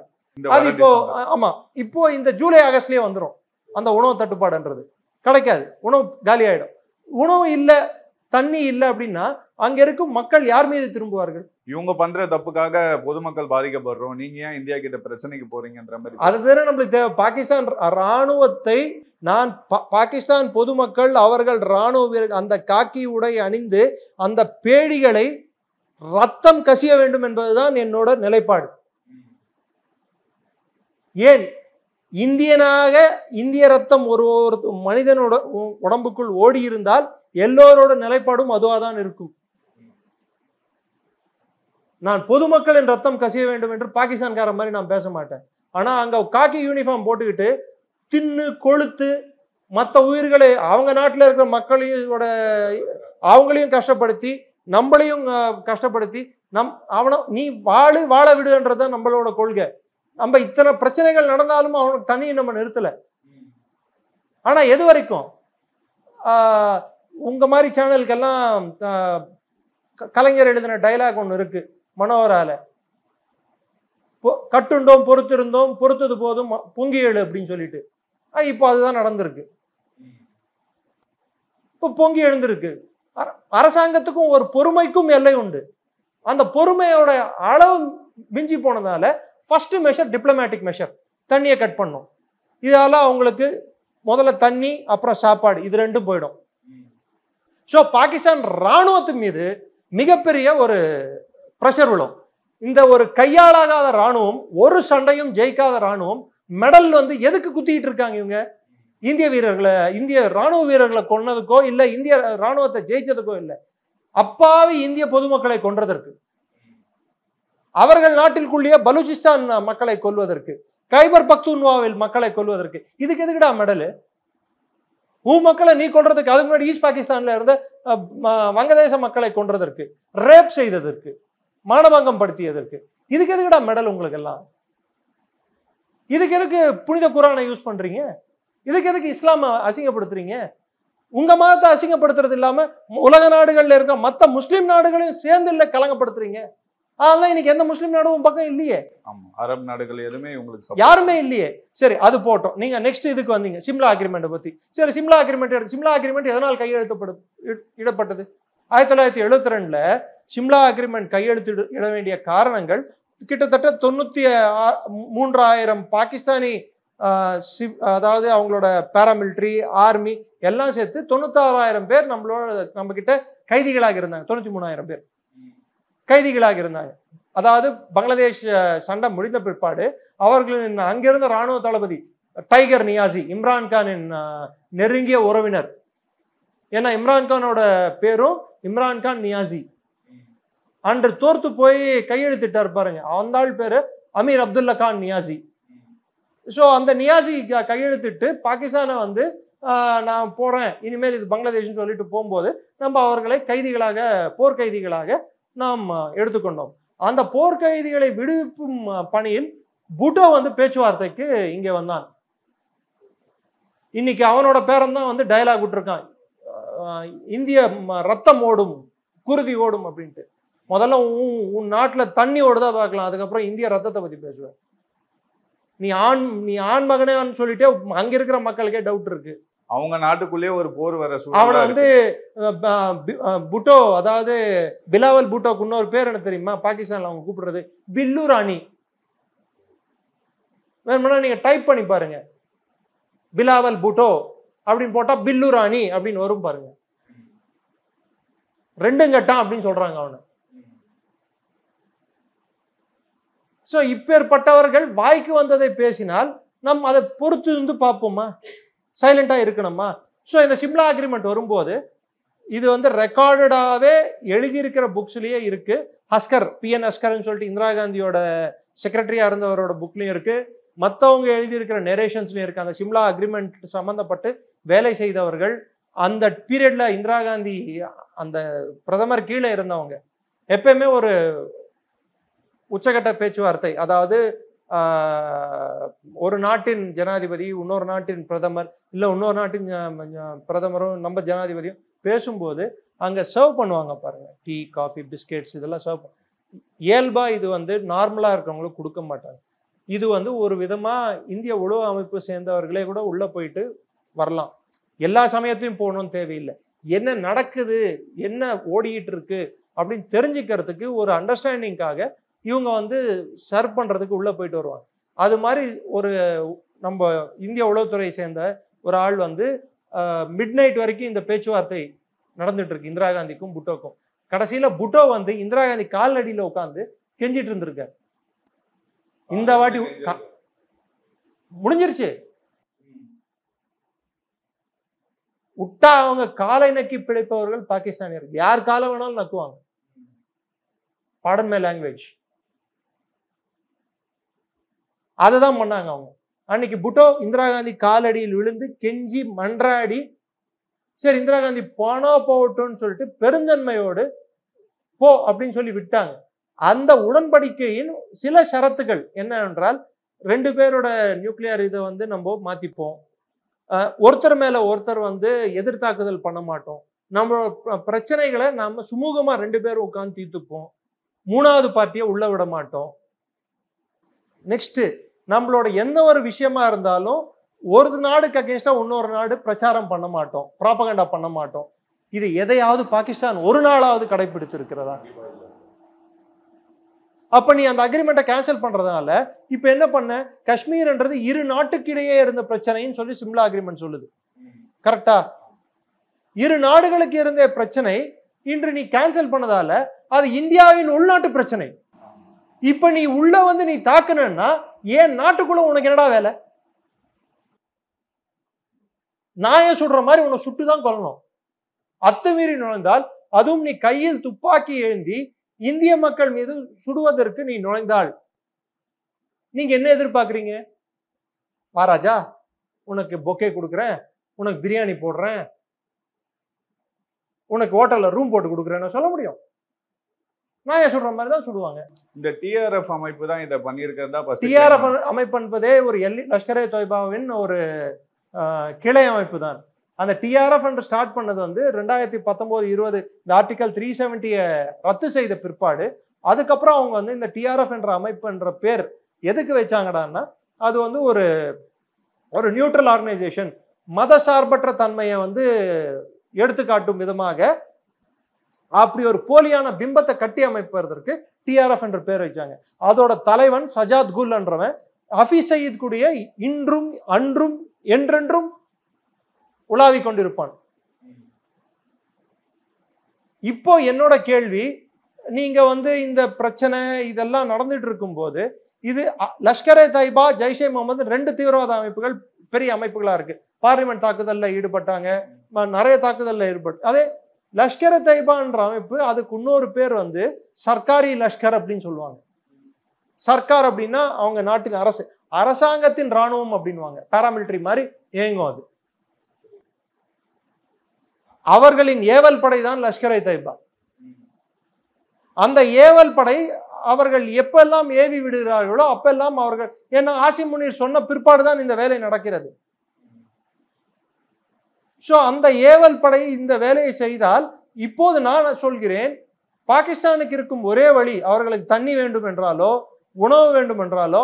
அது இப்போ ஆமா, இப்போ இந்த ஜூலை ஆகஸ்ட்லயே வந்துடும் அந்த உணவு தட்டுப்பாடுன்றது. கிடைக்காது, உணவு காலி ஆயிடும். உணவு இல்ல, தண்ணி இல்லை அப்படின்னா அங்க இருக்கும் மக்கள் யார் மீது திரும்புவார்கள்? இவங்க பண்ற தப்புக்காக பொதுமக்கள் பாதிக்கப்படுறோம், நீங்க ஏன் இந்தியா கிட்ட பிரச்சனைக்கு போறீங்கன்ற மாதிரி. அதுதானே நம்மளுக்கு தேவை. பாகிஸ்தான் ராணுவத்தை பாகிஸ்தான் பொதுமக்கள் அவர்கள் ராணுவ வீரர்கள் அந்த காக்கி உடை அணிந்து அந்த பேடிகளை ரத்தம் கசிய வேண்டும் என்பதுதான் என்னோட நிலைப்பாடு. ஏன் இந்தியனாக இந்திய ரத்தம் ஒரு மனிதனோட உடம்புக்குள் ஓடி இருந்தால் எல்லோரோட நிலைப்பாடும் அதுவாதான் இருக்கும். நான் பொதுமக்களின் ரத்தம் கசிய வேண்டும் என்று பாகிஸ்தான்கார மாதிரி நான் பேச மாட்டேன். ஆனா அங்க காக்கி யூனிஃபார்ம் போட்டுக்கிட்டு தின்னு கொளுத்து மற்ற உயிர்களை அவங்க நாட்டில் இருக்கிற மக்களையோட அவங்களையும் கஷ்டப்படுத்தி நம்மளையும் கஷ்டப்படுத்தி நீ வாழ விடுன்றதுதான் நம்மளோட கொள்கை. நம்ம இத்தனை பிரச்சனைகள் நடந்தாலும் அவனுக்கு தனியை நம்ம நிறுத்தல. ஆனா எது வரைக்கும் உங்க மாதிரி சேனலுக்கெல்லாம் கலைஞர் எழுதின டைலாக் ஒன்று இருக்கு மனோகரால, கட்டுண்டோம் பொறுத்திருந்தோம் பொறுத்தது போதும் பொங்கி எழு அப்படின்னு சொல்லிட்டு. இப்போ அதுதான் நடந்திருக்கு. இப்போ பொங்கி எழுந்திருக்கு. அரசாங்கத்துக்கும் ஒரு பொறுமைக்கும் எல்லை உண்டு. அந்த பொறுமையோட அளவு மிஞ்சி போனதால ஃபர்ஸ்ட் மெஷர் டிப்ளமேட்டிக் மெஷர், தண்ணியை கட் பண்ணும். இதால அவங்களுக்கு முதல்ல தண்ணி அப்புறம் சாப்பாடு இது ரெண்டும் போயிடும். ஸோ பாகிஸ்தான் ராணுவத்து மீது மிகப்பெரிய ஒரு ப்ரெஷர் விழும். இந்த ஒரு கையாளாகாத ராணுவம், ஒரு சண்டையும் ஜெயிக்காத ராணுவம் மெடல் எதுக்கு குத்திக்கிட்டு இருக்காங்க இவங்க? இந்திய வீரர்களை, இந்திய ராணுவ வீரர்களை கொன்னதுக்கோ இல்லை இந்திய ராணுவத்தை ஜெயிச்சதுக்கோ இல்லை, அப்பாவி இந்திய பொதுமக்களை கொன்றதற்கு, அவர்கள் நாட்டிற்குள்ளேயே பலூச்சிஸ்தான் மக்களை கொல்வதற்கு, கைபர் பக்தூன்வாவில் மக்களை கொல்வதற்கு. இதுக்கு எதுக்குடா மெடலு? மக்களை நீ கொன்றதுக்கு, அதுக்கு முன்னாடி ஈஸ்ட் பாகிஸ்தான்ல இருந்த வங்கதேச மக்களை கொன்றதற்கு, ரேப் செய்ததற்கு, மானபங்கம் படுத்தியதற்கு, இதுக்கு எதுக்குடா மெடல் உங்களுக்கு எல்லாம்? இதுக்கு எதுக்கு புனித குரானை யூஸ் பண்றீங்க? இதுக்கு எதுக்கு இஸ்லாம அசிங்கப்படுத்துறீங்க? உங்க மதத்தை அசிங்கப்படுத்துறது இல்லாம உலக நாடுகள்ல இருக்க மற்ற முஸ்லிம் நாடுகளையும் சேர்ந்து இல்ல கலங்கப்படுத்துறீங்க. அதெல்லாம் இன்னைக்கு எந்த முஸ்லிம் நாடும் பக்கம் இல்லையே. அரபு நாடுகள் எதுவுமே உங்களுக்கு யாருமே இல்லையே. சரி, அது போட்டோம். நீங்க நெக்ஸ்ட் இதுக்கு வந்தீங்க, சிம்லா அக்ரிமெண்ட் பத்தி. சரி, சிம்லா அக்ரிமெண்ட் எதனால் இடப்பட்டது? 1972 சிம்லா அக்ரிமெண்ட் கையெழுத்து இட வேண்டிய காரணங்கள் கிட்டத்தட்ட 93,000 பாகிஸ்தானி, அதாவது அவங்களோட பாராமிலிட்டரி ஆர்மி எல்லாம் சேர்த்து 96,000 பேர் நம்ம கிட்ட கைதிகளாக இருந்தாங்க. 93,000 பேர் கைதிகளாக இருந்தாங்க. அதாவது பங்களாதேஷ் சண்டை முடிந்த பிற்பாடு அவர்களின் அங்கிருந்த ராணுவ தளபதி டைகர் நியாசி, இம்ரான்கானின் நெருங்கிய உறவினர். ஏன்னா இம்ரான்கானோட பேரும் இம்ரான்கான் நியாசி. அன்று தோர்த்து போய் கையெழுத்திட்டார் பாருங்க, அந்த ஆள் பேரு அமீர் அப்துல்லா கான் நியாசி. ஸோ அந்த நியாசி கையெழுத்திட்டு பாகிஸ்தானை நான் போறேன் இனிமேல் இது பங்களாதேஷ்னு சொல்லிட்டு போகும்போது நம்ம அவர்களை கைதிகளாக, போர்க்கைதிகளாக நாம் எடுத்துக்கொண்டோம். அந்த போர்க்கைதிகளை விடுவிப்பும் பணியில் புட்டோ பேச்சுவார்த்தைக்கு இங்கே வந்தான். இன்னைக்கு அவனோட பேரன் தான் டயலாக் விட்டுருக்கான், இந்திய ரத்தம் ஓடும், குருதி ஓடும் அப்படின்ட்டு. முதல்ல உன் நாட்டில் தண்ணி ஓடுதா பார்க்கலாம், அதுக்கப்புறம் இந்திய ரத்தத்தை பத்தி பேசுவேன். நீ ஆண் மகனேன்னு சொல்லிட்டே அங்க இருக்கிற மக்களுக்கே டவுட் இருக்கு. அவங்க நாட்டுக்குள்ளேயே ஒரு போர் வர அவனை புட்டோ, அதாவது பிலாவல் புட்டோக்கு இன்னொரு பேர் என்ன தெரியுமா பாகிஸ்தான்ல அவங்க கூப்பிடுறது? பில்லு ராணி. வேணும்னா நீங்க டைப் பண்ணி பாருங்க, பிலாவல் புட்டோ அப்படின்னு போட்டா பில்லு ராணி அப்படின்னு வரும் பாருங்க. ரெண்டும் கட்டான் அப்படின்னு சொல்றாங்க அவனை. ஸோ இப்பேற்பட்டவர்கள் வாய்க்கு வந்ததை பேசினால் நம் அதை பொறுத்து பார்ப்போமா? சைலண்டா இருக்கணுமா? ஸோ இந்த சிம்லா அக்ரிமெண்ட் வரும்போது இது ரெக்கார்டடாகவே எழுதியிருக்கிற புக்ஸ்லயே இருக்கு. ஹஸ்கர், PN ஹஸ்கர்னு சொல்லிட்டு இந்திரா காந்தியோட செக்ரட்டரியா இருந்தவரோட புக்லயும் இருக்கு, மற்றவங்க எழுதியிருக்கிற நெரேஷன்ஸ்லயும் இருக்கு. அந்த சிம்லா அக்ரிமெண்ட் சம்பந்தப்பட்டு வேலை செய்தவர்கள், அந்த பீரியட்ல இந்திரா காந்தி அந்த பிரதமர் கீழே இருந்தவங்க எப்பயுமே ஒரு உச்சகட்ட பேச்சுவார்த்தை, அதாவது ஒரு நாட்டின் ஜனாதிபதி இன்னொரு நாட்டின் பிரதமர் இல்லை இன்னொரு நாட்டின் பிரதமரும் நம்ம ஜனாதிபதியும் பேசும்போது அங்கே சர்வ் பண்ணுவாங்க பாருங்க, டீ காஃபி பிஸ்கெட்ஸ் இதெல்லாம் சர்வ் இயல்பா இது வந்து நார்மலாக இருக்கிறவங்களுக்கு கொடுக்க மாட்டாங்க. இது வந்து ஒரு விதமாக இந்திய உளவு அமைப்பு சேர்ந்தவர்களே கூட உள்ளே போயிட்டு வரலாம். எல்லா சமயத்தையும் போகணும்னு தேவையில்லை. என்ன நடக்குது, என்ன ஓடிக்கிட்டு இருக்கு அப்படின்னு தெரிஞ்சுக்கிறதுக்கு ஒரு அண்டர்ஸ்டாண்டிங்காக இவங்க வந்து சர்வ் பண்ணுறதுக்கு உள்ளே போயிட்டு வருவாங்க. அது மாதிரி ஒரு நம்ம இந்திய உளவுத்துறை சேர்ந்த ஒரு ஆள் வந்து மிட் நைட் வரைக்கும் இந்த பேச்சுவார்த்தை நடந்துட்டு இருக்கு இந்திரா காந்திக்கும் புட்டோக்கும். கடைசியில் புட்டோ வந்து இந்திரா காந்தி கால்நடியில் உட்காந்து கெஞ்சிட்டு இருந்திருக்காரு. இந்த வாட்டி முடிஞ்சிருச்சு. விட்டா அவங்க காலை நக்கி பிழைப்பவர்கள் பாகிஸ்தானியர்கள். யார் காலை வேணாலும் நக்குவாங்க. Baden my language. அதுதான் பண்ணாங்க அவங்க. அன்னைக்கு புட்டோ இந்திரா காந்தி காலடியில் விழுந்து கெஞ்சி மன்றாடி, சரி இந்திரா காந்தி போனா போகட்டும்னு சொல்லிட்டு பெருந்தன்மையோடு போ அப்படின்னு சொல்லி விட்டாங்க. அந்த உடன்படிக்கையின் சில ஷரத்துகள் என்னவென்றால், 2 பேரோட நியூக்ளியர் இதை வந்து நம்ம மாத்திப்போம், ஒருத்தர் மேல ஒருத்தர் வந்து எதிர்த்தாக்குதல் பண்ண மாட்டோம், நம்மளோட பிரச்சனைகளை நாம சுமூகமா 2 பேரும் உட்காந்து தீர்த்துப்போம், 3வது பார்ட்டியை உள்ள விட மாட்டோம், நெக்ஸ்ட் நம்மளோட எந்த ஒரு விஷயமா இருந்தாலும் ஒரு நாடுக்கு அகேன்ஸ்டா இன்னொரு நாடு பிரச்சாரம் பண்ண மாட்டோம், ப்ராபகண்டா பண்ண மாட்டோம். இது எதையாவது பாகிஸ்தான் ஒரு நாளாவது கடைபிடித்து இருக்கிறதா? அப்ப நீ அந்த அக்ரிமெண்ட்டை கேன்சல் பண்றதுனால இப்ப என்ன பண்ண, காஷ்மீர்ன்றது 2 நாட்டுக்கு இடையே இருந்த பிரச்சனைன்னு சொல்லி சிம்லா அக்ரிமெண்ட் சொல்லுது. கரெக்டா? 2 நாடுகளுக்கு இருந்த பிரச்சனை இன்று நீ கேன்சல் பண்ணதால அது இந்தியாவின் உள்நாட்டு பிரச்சனை. இப்ப நீ உள்ள வந்து நீ தாக்குனா ஏன் நாட்டுக்குள்ள உனக்கு என்னடா வேலை? நாயை சுடுற மாதிரி உன்னை சுட்டுதான் கொல்லணும். அத்துமீறி நுழைந்தால், அதுவும் நீ கையில் துப்பாக்கி ஏந்தி இந்திய மக்கள் மீது சுடுவதற்கு நீ நுழைந்தால் நீங்க என்ன எதிர்பார்க்கறீங்க? வாராஜா உனக்கு பொக்கே கொடுக்குறேன், உனக்கு பிரியாணி போடுறேன், உனக்கு ஹோட்டல்ல ரூம் போட்டு கொடுக்குறேன்னு சொல்ல முடியும்? நாயை சுடுற மாதிரி தான் சுடுவாங்க. இந்த டிஆர்எஃப் அமைப்பு தான் இதை பண்ணியிருக்கிறதா. டிஆர்எஃப் அமைப்பு என்பதே ஒரு லஷ்கர் ஏ தொய்பாவின் ஒரு கிளை அமைப்பு தான். அந்த டிஆர்எஃப் என்று ஸ்டார்ட் பண்ணது வந்து 2019-20 இந்த ஆர்டிகல் 370 ரத்து செய்த பிற்பாடு, அதுக்கப்புறம் அவங்க வந்து இந்த டிஆர்எஃப் என்ற அமைப்பு என்ற பேர் எதுக்கு வச்சாங்கடான்னா, அது வந்து ஒரு நியூட்ரல் ஆர்கனைசேஷன், மத சார்பற்ற தன்மையை வந்து எடுத்துக்காட்டும் விதமாக அப்படி ஒரு போலியான பிம்பத்தை கட்டி அமைப்பதற்கு டிஆர்எஃப் என்ற பேர் வச்சாங்க. அதோட தலைவன் சஜாத் குல் என்றவன் ஹஃபீஸ் சயீத் கூடிய இன்றும் அன்றும் என்றென்றும் உலாவிக் கொண்டிருப்பான். இப்போ என்னோட கேள்வி, நீங்க வந்து இந்த பிரச்சனை இதெல்லாம் நடந்துட்டு இருக்கும் போது, இது லஷ்கர் ஏ தொய்பா, ஜெய்ஷே முகமது 2 தீவிரவாத அமைப்புகள் பெரிய அமைப்புகளா இருக்கு. பார்லிமெண்ட் தாக்குதல்ல ஈடுபட்டாங்க, நிறைய தாக்குதல்ல ஈடுபட்டு. அதே லஷ்கர் ஏ தொய்பான்ற அமைப்பு, அதுக்கு இன்னொரு பேர் வந்து சர்க்காரி லஷ்கர் அப்படின்னு சொல்லுவாங்க. சர்க்கார் அப்படின்னா அவங்க நாட்டின் அரசாங்கத்தின் இராணுவம் அப்படின்வாங்க. பாராமிலிட்டரி மாதிரி இயங்கும் அது. அவர்களின் ஏவல் படை தான் லஷ்கர் ஏ தொய்பா. அந்த ஏவல் படை அவர்கள் எப்பெல்லாம் ஏவி விடுகிறார்களோ அப்பெல்லாம் அவர்கள், ஏன்னா ஆசிம் முனீர் சொன்ன பிற்பாடுதான் இந்த வேலை நடக்கிறது. சோ அந்த ஏவல் படை இந்த வேலையை செய்தால், இப்போது நான் சொல்கிறேன், பாகிஸ்தானுக்கு இருக்கும் ஒரே வழி, அவர்களுக்கு தண்ணி வேண்டும் என்றாலோ உணவு வேண்டும் என்றாலோ,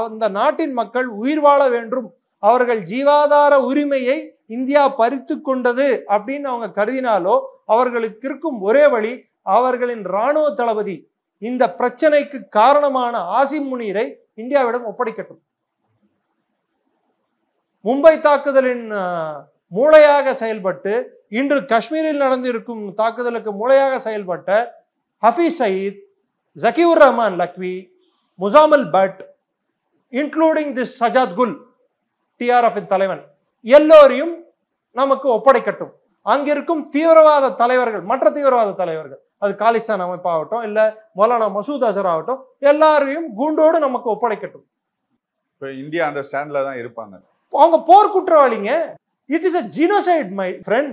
அந்த நாட்டின் மக்கள் உயிர் வாழ வேண்டும், அவர்கள் ஜீவாதார உரிமையை இந்தியா பறித்து கொண்டது அப்படின்னு அவங்க கருதினாலோ, அவர்களுக்கு இருக்கும் ஒரே வழி, அவர்களின் இராணுவ தளபதி இந்த பிரச்சனைக்கு காரணமான ஆசிம் முனீரை இந்தியாவிடம் ஒப்படைக்கட்டும். மும்பை தாக்குதலின் மூளையாக செயல்பட்டு இன்று காஷ்மீரில் நடந்திருக்கும் தாக்குதலுக்கு மூளையாக செயல்பட்ட Hafiz Saeed, Zakir Rehman Lakhvi, Muzammil Butt, including this Sajjad Gul, TRF தலைவன், எல்லோரையும் நமக்கு ஒப்படைக்கட்டும். அங்கிருக்கும் தீவிரவாத தலைவர்கள், மற்ற தீவிரவாத தலைவர்கள், அது காலிஸ்தான் அமைப்பாகட்டும் இல்ல மௌலானா மசூத் அசர் ஆகட்டும், எல்லாரையும் கூண்டோடு நமக்கு ஒப்படைக்கட்டும். இந்தியா அந்த ஸ்டாண்ட்ல தான் இருப்பாங்க. அவங்க போர் குற்றவாளிங்க. It is a genocide, my friend.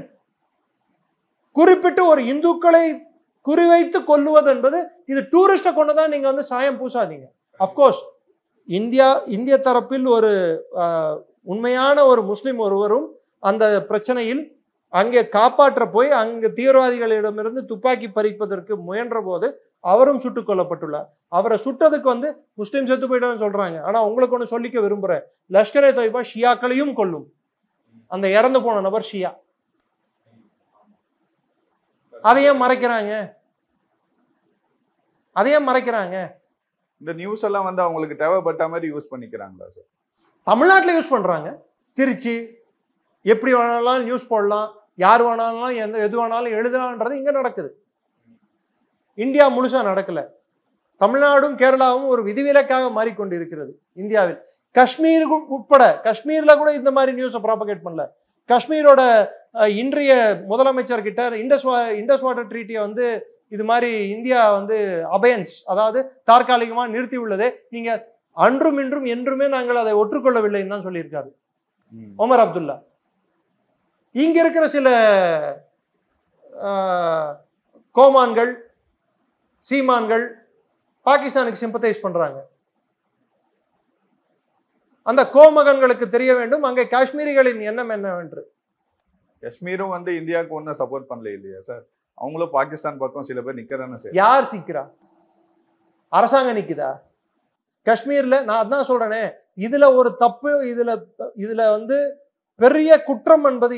குறிப்பிட்டு ஒரு இந்துக்களை குறிவைத்து கொல்லுவது என்பது இது டூரிஸ்ட கொண்டுதான் நீங்க வந்து சாயம் பூசாதீங்க. அப்கோர்ஸ் இந்திய தரப்பில் ஒரு உண்மையான ஒரு முஸ்லிம் ஒருவரும் அந்த பிரச்சனையில் அங்கே காப்பாற்ற போய் அங்கு தீவிரவாதிகளிடமிருந்து துப்பாக்கி பறிப்பதற்கு முயன்ற போது அவரும் சுட்டுக் கொல்லப்பட்டுள்ளார். அவரை சுட்டதுக்கு வந்து முஸ்லிம் செத்து போயிட்டான்னு சொல்றாங்க. ஆனா உங்களுக்கு ஒண்ணு சொல்லிக்க விரும்புறேன், லஷ்கர்-ஏ தொய்பா ஷியாக்களையும் கொல்லும். அந்த இறந்து போன நபர் ஷியா. அதையே மறைக்கிறாங்க, அதையே மறைக்கிறாங்க. இந்த நியூஸ் எல்லாம் வந்து அவங்களுக்கு தேவைப்பட்ட மாதிரி யூஸ் பண்ணிக்கிறாங்களா சார்? தமிழ்நாட்டில் யூஸ் பண்றாங்க. திருச்சி எப்படி வேணாலும் நியூஸ் போடலாம், யார் வேணாலும் எது வேணாலும் எழுதலான்றது இங்க நடக்குது. இந்தியா முழுசா நடக்கல. தமிழ்நாடும் கேரளாவும் ஒரு விதிவிலக்காக மாறிக்கொண்டிருக்கிறது இந்தியாவில். காஷ்மீர் உட்பட, காஷ்மீர்ல கூட இந்த மாதிரி நியூஸை ப்ராபகேட் பண்ணல. காஷ்மீரோட இன்றைய முதலமைச்சர் கிட்ட இண்டஸ் வாட்டர் ட்ரீட்டியை வந்து இது மாதிரி இந்தியா வந்து அபயன்ஸ், அதாவது தற்காலிகமாக நிறுத்தி உள்ளதே, நீங்க அன்றும் இன்றும் என்றுமே நாங்கள் அதை ஒற்றுக்கொள்ளவில்லைன்னு தான் சொல்லியிருக்காரு ஒமர் அப்துல்லா. இங்க இருக்கிற சில கோமான்கள் சீமான்கள் பாகிஸ்தானுக்கு சிம்பத்தைஸ் பண்றாங்க. அந்த கோமகன்களுக்கு தெரிய வேண்டும் அங்கே காஷ்மீரிகளின் எண்ணம் என்னவென்று. காஷ்மீரும் வந்து இந்தியாவுக்கு ஒன்றும் சப்போர்ட் பண்ணல இல்லையா சார்? அவங்களும் பாகிஸ்தான் பக்கம் சில பேர் நிக்கிறதானே சார். யார் நிக்கிறா? அரசாங்கம் நிக்குதா? காஷ்மீர்ல நான் அதான் சொல்றேனே, இதுல ஒரு தப்பு, இதுல வந்து பெரிய குற்றம் என்பது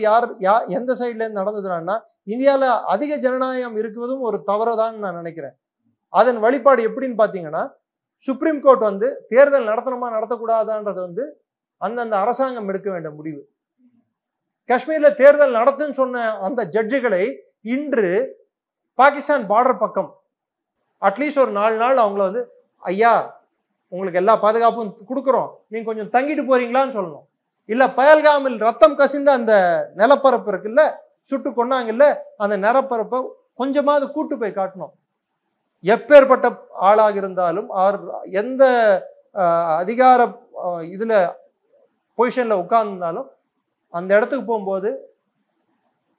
எந்த சைட்ல இருந்து நடந்ததுன்னா, இந்தியாவில் அதிக ஜனநாயகம் இருக்குவதும் ஒரு தவறுதான் நான் நினைக்கிறேன். அதன் வழிபாடு எப்படின்னு பாத்தீங்கன்னா, சுப்ரீம் கோர்ட் வந்து தேர்தல் நடத்தணுமா நடத்தக்கூடாதான்றது வந்து அந்தந்த அரசாங்கம் எடுக்க வேண்டிய முடிவு. காஷ்மீர்ல தேர்தல் நடத்துன்னு சொன்ன அந்த ஜட்ஜுகளை இன்று பாகிஸ்தான் பார்டர் பக்கம் அட்லீஸ்ட் ஒரு 4 நாள் அவங்கள வந்து, ஐயா உங்களுக்கு எல்லா பாதுகாப்பும் கொடுக்குறோம், நீங்க கொஞ்சம் தங்கிட்டு போறீங்களான்னு சொல்லணும். இல்ல பயல்காமில் ரத்தம் கசிந்த அந்த நிலப்பரப்பு இருக்குல்ல, சுட்டு கொண்டாங்கல்ல, அந்த நிலப்பரப்பை கொஞ்சமாவது கூட்டு போய் காட்டணும். எப்பேற்பட்ட ஆளாக இருந்தாலும் எந்த அதிகார இதுல பொசிஷன்ல உட்கார்ந்தாலும் அந்த இடத்துக்கு போகும்போது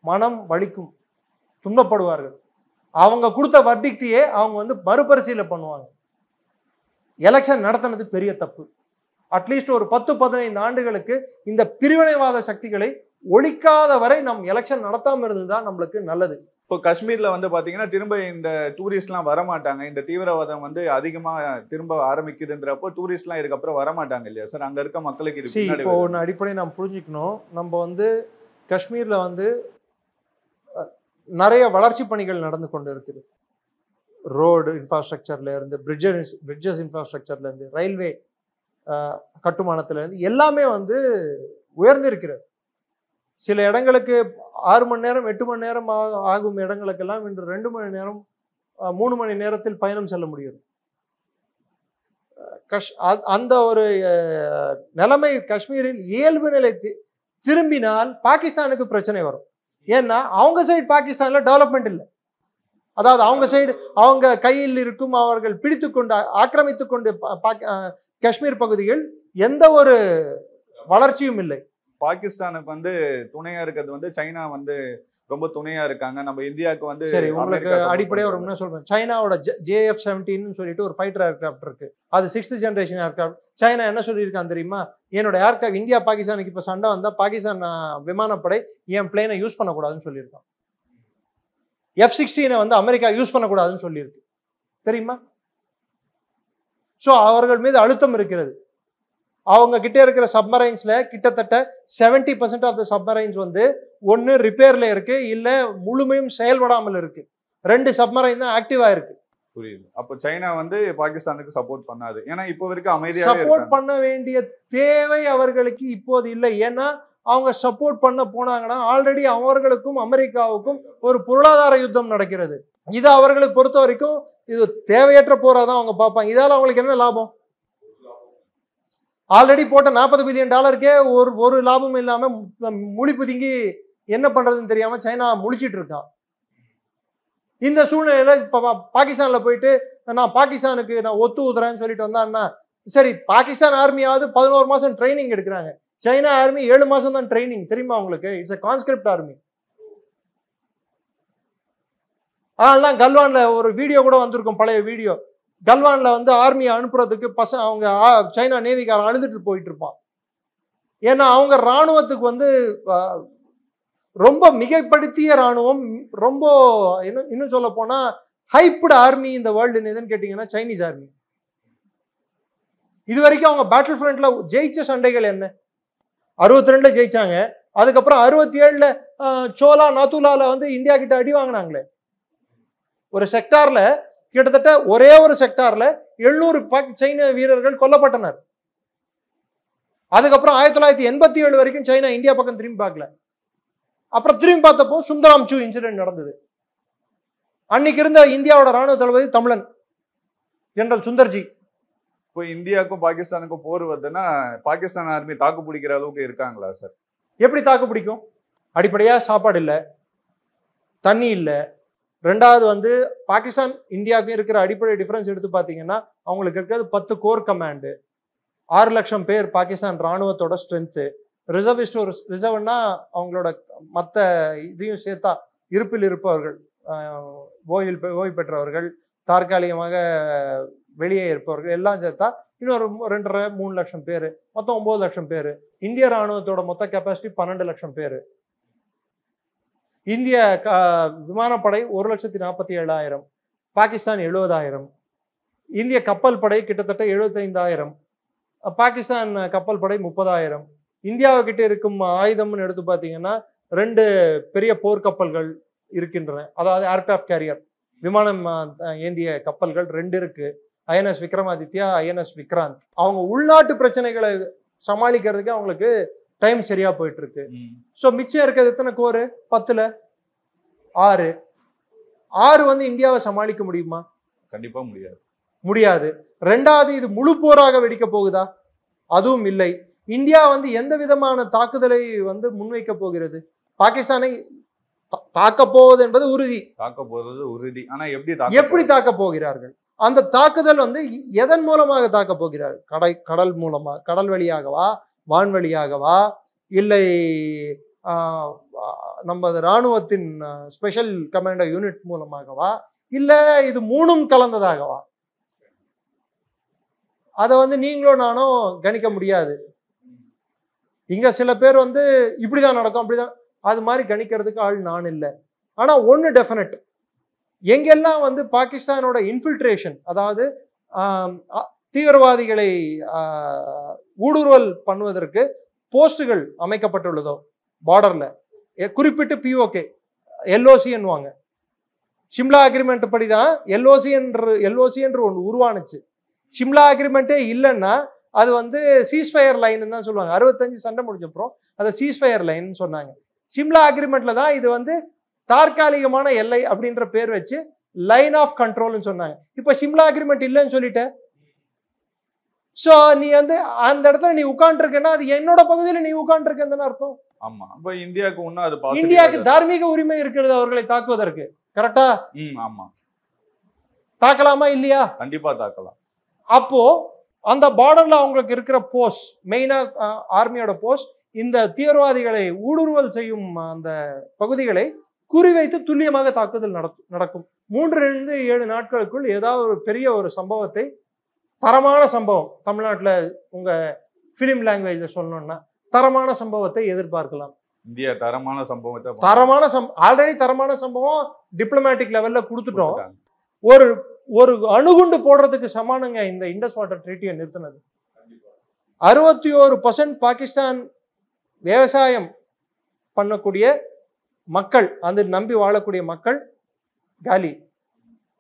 மனம் வலிக்கும், துன்பப்படுவார்கள். அவங்க கொடுத்த வர்டிக்டையே அவங்க வந்து மறுபரிசீலனை பண்ணுவாங்க. எலெக்ஷன் நடத்தினது பெரிய தப்பு. அட்லீஸ்ட் ஒரு 10-15 ஆண்டுகளுக்கு இந்த பிரிவினைவாத சக்திகளை ஒழிக்காத வரை நம் எலெக்ஷன் நடத்தாம இருந்ததுதான் நம்மளுக்கு நல்லது. இப்போ காஷ்மீர்ல வந்து பாத்தீங்கன்னா திரும்ப இந்த டூரிஸ்ட்லாம் வரமாட்டாங்க. இந்த தீவிரவாதம் வந்து அதிகமா திரும்ப ஆரம்பிக்குதுன்றப்போ டூரிஸ்ட்லாம் இதுக்கப்புறம் வரமாட்டாங்க இல்லையா சார்? அங்க இருக்க மக்களுக்கு இப்போ ஒன்று அடிப்படை நாம் புரிஞ்சுக்கணும். நம்ம வந்து காஷ்மீர்ல வந்து நிறைய வளர்ச்சி பணிகள் நடந்து கொண்டு இருக்குது. ரோடு இன்ஃப்ராஸ்ட்ரக்சர்ல இருந்து, பிரிட்ஜஸ் இன்ஃப்ராஸ்ட்ரக்சர்ல இருந்து, ரயில்வே கட்டுமானத்துல இருந்து எல்லாமே வந்து உயர்ந்திருக்கிறது. சில இடங்களுக்கு 6 மணி நேரம் 8 மணி நேரம் ஆகும் இடங்களுக்கெல்லாம் இன்று 2 மணி நேரம் 3 மணி நேரத்தில் பயணம் செல்ல முடியும். அந்த ஒரு நிலைமை காஷ்மீரில் இயல்பு நிலை திரும்பினால் பாகிஸ்தானுக்கு பிரச்சனை வரும். ஏன்னா அவங்க சைடு பாகிஸ்தான்ல டெவலப்மெண்ட் இல்லை. அதாவது அவங்க சைடு அவங்க கையில் இருக்கும், அவர்கள் பிடித்துக்கொண்டு ஆக்கிரமித்துக் கொண்டு காஷ்மீர் பகுதிகள் எந்த ஒரு வளர்ச்சியும் இல்லை. பாகிஸ்தானுக்கு வந்து துணையா இருக்கிறது வந்து சைனா வந்து ரொம்ப துணையா இருக்காங்க. நம்ம இந்தியாவுக்கு வந்து சரி, உங்களுக்கு அடிப்படையா ஒரு என்ன சொல்றேன், சைனாவோட JF-17 சொல்லிட்டு ஒரு ஃபைட்டர் ஏர்கிராஃப்ட் இருக்கு. அது 6th ஜெனரேஷன் ஏர்கிராஃப்ட். சைனா என்ன சொல்லியிருக்கான் தெரியுமா? என்னோட ஏர்கிராஃப்ட் இந்தியா பாகிஸ்தானுக்கு இப்ப சண்டை வந்தா பாகிஸ்தான் விமானப்படை என் பிளேனை யூஸ் பண்ணக்கூடாதுன்னு சொல்லியிருக்கான். F-16 வந்து அமெரிக்கா யூஸ் பண்ணக்கூடாதுன்னு சொல்லியிருக்கு, தெரியுமா? ஸோ அவர்கள் மீது அழுத்தம் இருக்கிறது. அவங்க கிட்ட இருக்கிற சப்மரைன்ஸ்ல கிட்டத்தட்ட 70% ஆஃப் த சப்மரைன்ஸ் வந்து ஒன்னு ரிப்பேர்ல இருக்கு, இல்ல முழுமையும் செயல்படாமல் இருக்கு. 2 சப்மரைன் தான் ஆக்டிவா இருக்கு. புரியுது. அப்போ சைனா வந்து பாகிஸ்தானுக்கு சப்போர்ட் பண்ணாது. ஏன்னா இப்போ வரைக்கும் அமைதியாக சப்போர்ட் பண்ண வேண்டிய தேவை அவர்களுக்கு இப்போது இல்லை. ஏன்னா அவங்க சப்போர்ட் பண்ண போனாங்கன்னா ஆல்ரெடி அவர்களுக்கும் அமெரிக்காவுக்கும் ஒரு பொருளாதார யுத்தம் நடக்கிறது. இது அவர்களை பொறுத்த வரைக்கும் இது தேவையற்ற போராதான் அவங்க பார்ப்பாங்க. இதால அவங்களுக்கு என்ன லாபம்? ஆல்ரெடி போட்ட $40 பில்லியன் ஒரு லாபம் இல்லாம முழி புதுங்கி என்ன பண்றதுன்னு தெரியாம சைனா முழிச்சிட்டு இருக்கான். இந்த சூழ்நிலையில இப்ப பாகிஸ்தான்ல போயிட்டு நான் பாகிஸ்தானுக்கு நான் ஒத்து ஊதுறேன்னு சொல்லிட்டு வந்தான்னா, சரி பாகிஸ்தான் ஆர்மியாவது 11 மாசம் ட்ரைனிங் எடுக்கிறாங்க. சைனா ஆர்மி 7 மாசம் தான் ட்ரைனிங், தெரியுமா உங்களுக்கு? It's a conscript army. அதனால கல்வான்ல ஒரு வீடியோ கூட வந்திருக்கும், பழைய வீடியோ. கல்வான்ல வந்து ஆர்மியை அனுப்புறதுக்கு அவங்க சைனா நேவிக்காரன் அழுதுட்டு போயிட்டு இருப்பான். ஏன்னா அவங்க இராணுவத்துக்கு வந்து ரொம்ப மிகைப்படுத்திய இராணுவம், ரொம்ப இன்னும் சொல்ல போனா ஹைப்டு ஆர்மி இந்த வேர்ல்டு எதுன்னு கேட்டீங்கன்னா சைனீஸ் ஆர்மி. இது வரைக்கும் அவங்க பேட்டில் ஃப்ரண்ட்ல ஜெயிச்ச சண்டைகள் என்ன? 62 ஜெயிச்சாங்க. அதுக்கப்புறம் 67 சோலா நாத்துலால வந்து இந்தியா கிட்ட அடி வாங்கினாங்களே. ஒரு செக்டார்ல கிட்டத்தட்ட ஒரே ஒரு செக்டார்ல 700 சைன வீரர்கள் கொல்லப்பட்டனர். அதுக்கப்புறம் 1987 வரைக்கும் சைனா இந்தியா பக்கம் திரும்பி பார்க்கல. அப்புறம் திரும்பி பார்த்தப்போ சுந்தராம் சூ இன்சிடென்ட் நடந்தது. அன்னைக்கு இருந்த இந்தியாவோட ராணுவ தளபதி தமிழன் ஜெனரல் சுந்தர்ஜி. இப்போ இந்தியாவுக்கும் பாகிஸ்தானுக்கும் போர் வருதுன்னா பாகிஸ்தான் ஆர்மி தாக்கு பிடிக்கிற அளவுக்கு இருக்காங்களா சார்? எப்படி தாக்கு பிடிக்கும்? அடிப்படையா சாப்பாடு இல்லை, தண்ணி இல்லை. ரெண்டாவது வந்து பாகிஸ்தான் இந்தியாவுக்கும் இருக்கிற அடிப்படை டிஃபரன்ஸ் எடுத்து பார்த்தீங்கன்னா அவங்களுக்கு இருக்கிறது 10 கோர் கமாண்டு, 6 லட்சம் பேர் பாகிஸ்தான் ராணுவத்தோட ஸ்ட்ரென்த்து. ரிசர்விஸ்ட் ஒரு ரிசர்வ்னா அவங்களோட மற்ற இதையும் சேர்த்தா இருப்பில் இருப்பவர்கள், ஓய்வு பெற்றவர்கள், தற்காலிகமாக வெளியே இருப்பவர்கள் எல்லாம் சேர்த்தா இன்னொரு 2.5-3 லட்சம் பேர், மொத்தம் 9 லட்சம் பேர். இந்திய ராணுவத்தோட மொத்த கெப்பாசிட்டி 12 லட்சம் பேர். இந்திய விமானப்படை 1,47,000, பாகிஸ்தான் 70,000. இந்திய கப்பல் படை கிட்டத்தட்ட 75,000, பாகிஸ்தான் கப்பல் படை 30,000. இந்தியாவுக்கிட்ட இருக்கும் ஆயுதம்னு எடுத்து பார்த்தீங்கன்னா 2 பெரிய போர்க்கப்பல்கள் இருக்கின்றன, அதாவது ஏர்கிராஃப்ட் கேரியர் விமானம் ஏந்திய கப்பல்கள் 2 இருக்கு. INS Vikramaditya, INS Vikrant. அவங்க உள்நாட்டு பிரச்சனைகளை சமாளிக்கிறதுக்கு அவங்களுக்கு டைம் சரியா போயிட்டு இருக்கு. ஸோ மிச்சம் இருக்கிறது எத்தனை கோரு? 10ல் 6 வந்து இந்தியாவை சமாளிக்க முடியுமா? கண்டிப்பா முடியாது. ரெண்டாவது, இது முழு போராக வெடிக்க போகுதா? அதுவும் இல்லை. இந்தியா வந்து எந்த விதமான தாக்குதலை வந்து முன்வைக்க போகிறது? பாகிஸ்தானை தாக்க போவது என்பது உறுதி. ஆனா எப்படி தாக்க போகிறார்கள்? அந்த தாக்குதல் வந்து எதன் மூலமாக தாக்க போகிறார்கள்? கடல் மூலமா, கடல் வழியாகவா, வான்வழியாகவா, இல்லை நம்ம இராணுவத்தின் ஸ்பெஷல் கமாண்டோ யூனிட் மூலமாகவா, இல்ல இது மூணும் கலந்ததாகவா? அதை வந்து நீங்களும் நானும் கணிக்க முடியாது. இங்க சில பேர் வந்து இப்படிதான் நடக்கும், அப்படிதான், அது மாதிரி கணிக்கிறதுக்கு ஆள் நான் இல்லை. ஆனா ஒன்னு டெஃபினட், எங்கெல்லாம் வந்து பாகிஸ்தானோட இன்ஃபில்ட்ரேஷன், அதாவது தீவிரவாதிகளை ஊடுருவல் பண்ணுவதற்கு போஸ்டுகள் அமைக்கப்பட்டுள்ளதோ பார்டர்ல, குறிப்பிட்டு பிஓகே எல்ஓசி என்னுவாங்க. ஷிம்லா அக்ரிமெண்ட் படிதான் எல்ஓசி என்று ஒன்று உருவானுச்சு. ஷிம்லா அக்ரிமெண்ட்டே இல்லைன்னா அது வந்து சீஸ்ஃபயர் லைன் தான் சொல்லுவாங்க. 65 சண்டை முடிஞ்சப்புறம் அதை சீஸ்ஃபயர் லைன் சொன்னாங்க. ஷிம்லா அக்ரிமெண்ட்ல தான் இது வந்து தற்காலிகமான எல்லை அப்படின்ற பேர் வச்சு லைன் ஆஃப் கண்ட்ரோல்னு சொன்னாங்க. இப்ப ஷிம்லா அக்ரிமெண்ட் இல்லைன்னு சொல்லிட்ட. சோ நீ வந்து அந்த இடத்துல நீ உட்கார்ந்துருக்கன்னா அது என்னோட பகுதியில் நீ உட்கார்ந்துருக்கன்னு அர்த்தம். ஆமா, அப்ப இந்தியாவுக்கு ஒன்னும் அது இந்தியாவுக்கு தார்மீக உரிமை இருக்கிறது அவர்களை தாக்குவதற்கு. கரெக்டா? ஆமா. தாக்கலாமா இல்லையா? கண்டிப்பா தாக்கலாம். அப்போ அந்த பார்டர்ல அவங்களுக்கு இருக்கிற போஸ்ட், மெயினா ஆர்மியோட போஸ்ட், இந்த தீவிரவாதிகளை ஊடுருவல் செய்யும் அந்த பகுதிகளை குறிவைத்து துல்லியமாக தாக்குதல் நடக்கும். 3-7 நாட்களுக்குள் ஏதாவது ஒரு பெரிய ஒரு சம்பவத்தை, தரமான சம்பவம், தமிழ்நாட்டில் உங்க பிலிம் லாங்குவேஜ்ல சொல்லணும்னா தரமான சம்பவத்தை எதிர்பார்க்கலாம். இந்தியா தரமான சம்பவத்தை, ஆல்ரெடி தரமான சம்பவம் டிப்ளமேட்டிக் லெவல்ல கொடுத்துட்டோம். ஒரு அணுகுண்டு போடுறதுக்கு சமானங்க இந்த இண்டஸ் வாட்டர் ட்ரீட்டியை நிறுத்தினது. 61% பாகிஸ்தான் விவசாயம் பண்ணக்கூடிய மக்கள், அந்த நம்பி வாழக்கூடிய மக்கள் காலி.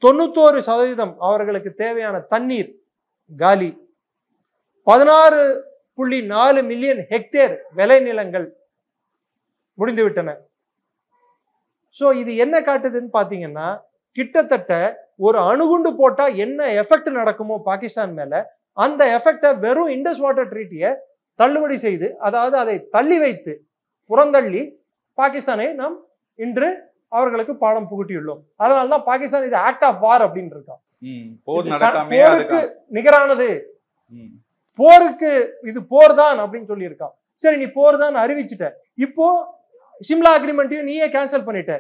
91% அவர்களுக்கு தேவையான தண்ணீர் காலி. 16.4 மில்லியன் ஹெக்டேர் விளைநிலங்கள் முடிந்துவிட்டன. சோ இது என்ன காட்டுதுன்னு பாத்தீங்கன்னா, கிட்டத்தட்ட ஒரு அணுகுண்டு போட்டா என்ன எஃபெக்ட் நடக்குமோ பாகிஸ்தான் மேல, அந்த எஃபெக்டை வெறும் இண்டஸ் வாட்டர் ட்ரீட்டியை தள்ளுபடி செய்து, அதாவது அதை தள்ளி வைத்து புறந்தள்ளி பாகிஸ்தானை நாம் இன்று அவர்களுக்கு பாடம் புகட்டியுள்ளோம். அதனாலதான் பாகிஸ்தான் இது ஆக்ட் ஆஃப் வார் அப்படின்னு இருக்கான். போருக்கு நிகரானது, போருக்கு இது போர் தான் அப்படின்னு சொல்லி இருக்கான். சரி, நீ போர் தான் அறிவிச்சுட்ட, இப்போ ஷிம்லா அக்ரிமெண்ட்டையும் நீயே கேன்சல் பண்ணிட்ட.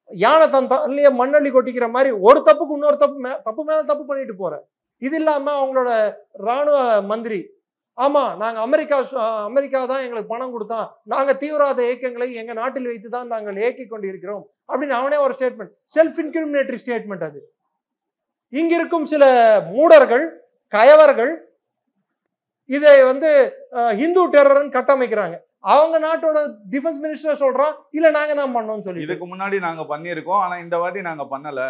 யானை தன்னையே மண்ணள்ளி கொட்டிக்கிற மாதிரி ஒரு தப்புக்கு இன்னொரு தப்பு மேல தப்பு பண்ணிட்டு போற. இது இல்லாம அவங்களோட ராணுவ மந்திரி, ஆமா நாங்க அமெரிக்கா தான் எங்களுக்கு பணம் கொடுத்தான், நாங்க தீவிரவாத இயக்கங்களை எங்க நாட்டில் வைத்து தான் நாங்கள் இயக்கிக் கொண்டிருக்கிறோம் அப்படின்னு அவனே ஒரு ஸ்டேட்மெண்ட், செல்ஃப் இன்கிரிமினேட்டரி ஸ்டேட்மெண்ட். அது இங்க இருக்கும் சில மூடர்கள் கயவர்கள் இதை ஹிந்து டெரர்னு கட்டமைக்கிறாங்க. அவங்க நாட்டோட டிஃபென்ஸ் மினிஸ்டர் சொல்றான் இல்ல நாங்க தான் பண்ணோம்னு சொல்லி. இதுக்கு முன்னாடி நாங்க பண்ணிருக்கோம், ஆனா இந்த வாட்டி நாங்க பண்ணல,